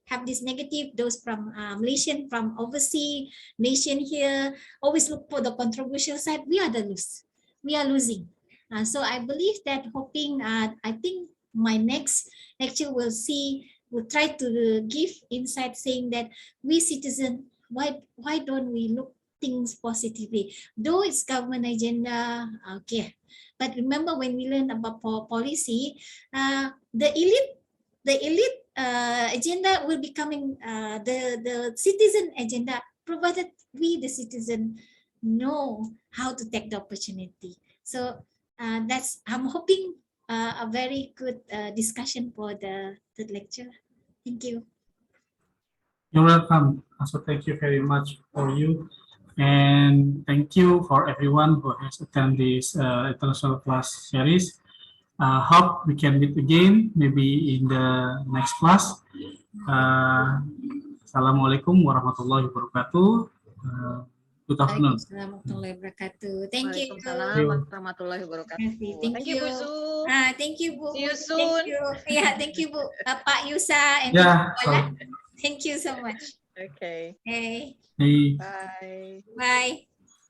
have this negative, those from Malaysian, from overseas, nation here, always look for the controversial side, we are losing. So I believe that hoping, I think my next lecture will try to give insight saying that we citizens, why don't we look things positively? Though it's government agenda, okay. But remember when we learn about policy, the elite agenda will becoming the citizen agenda, provided we the citizen know how to take the opportunity. So I'm hoping a very good discussion for the lecture. Thank you. You're welcome. Also, thank you very much for you. And thank you for everyone who has attended this international class series. Hope we can meet again, maybe in the next class. Assalamualaikum warahmatullahi wabarakatuh. Good afternoon. Warahmatullahi wabarakatuh. Thank you. Waalaikumsalam warahmatullahi wabarakatuh. Thank you, Bu Zu. Thank you, Bu. See you soon. Thank you. Yeah, thank you, Bu. Pak Yusa and Yeah. Thank you so much. Okay. Hey. Hey. Bye. Bye.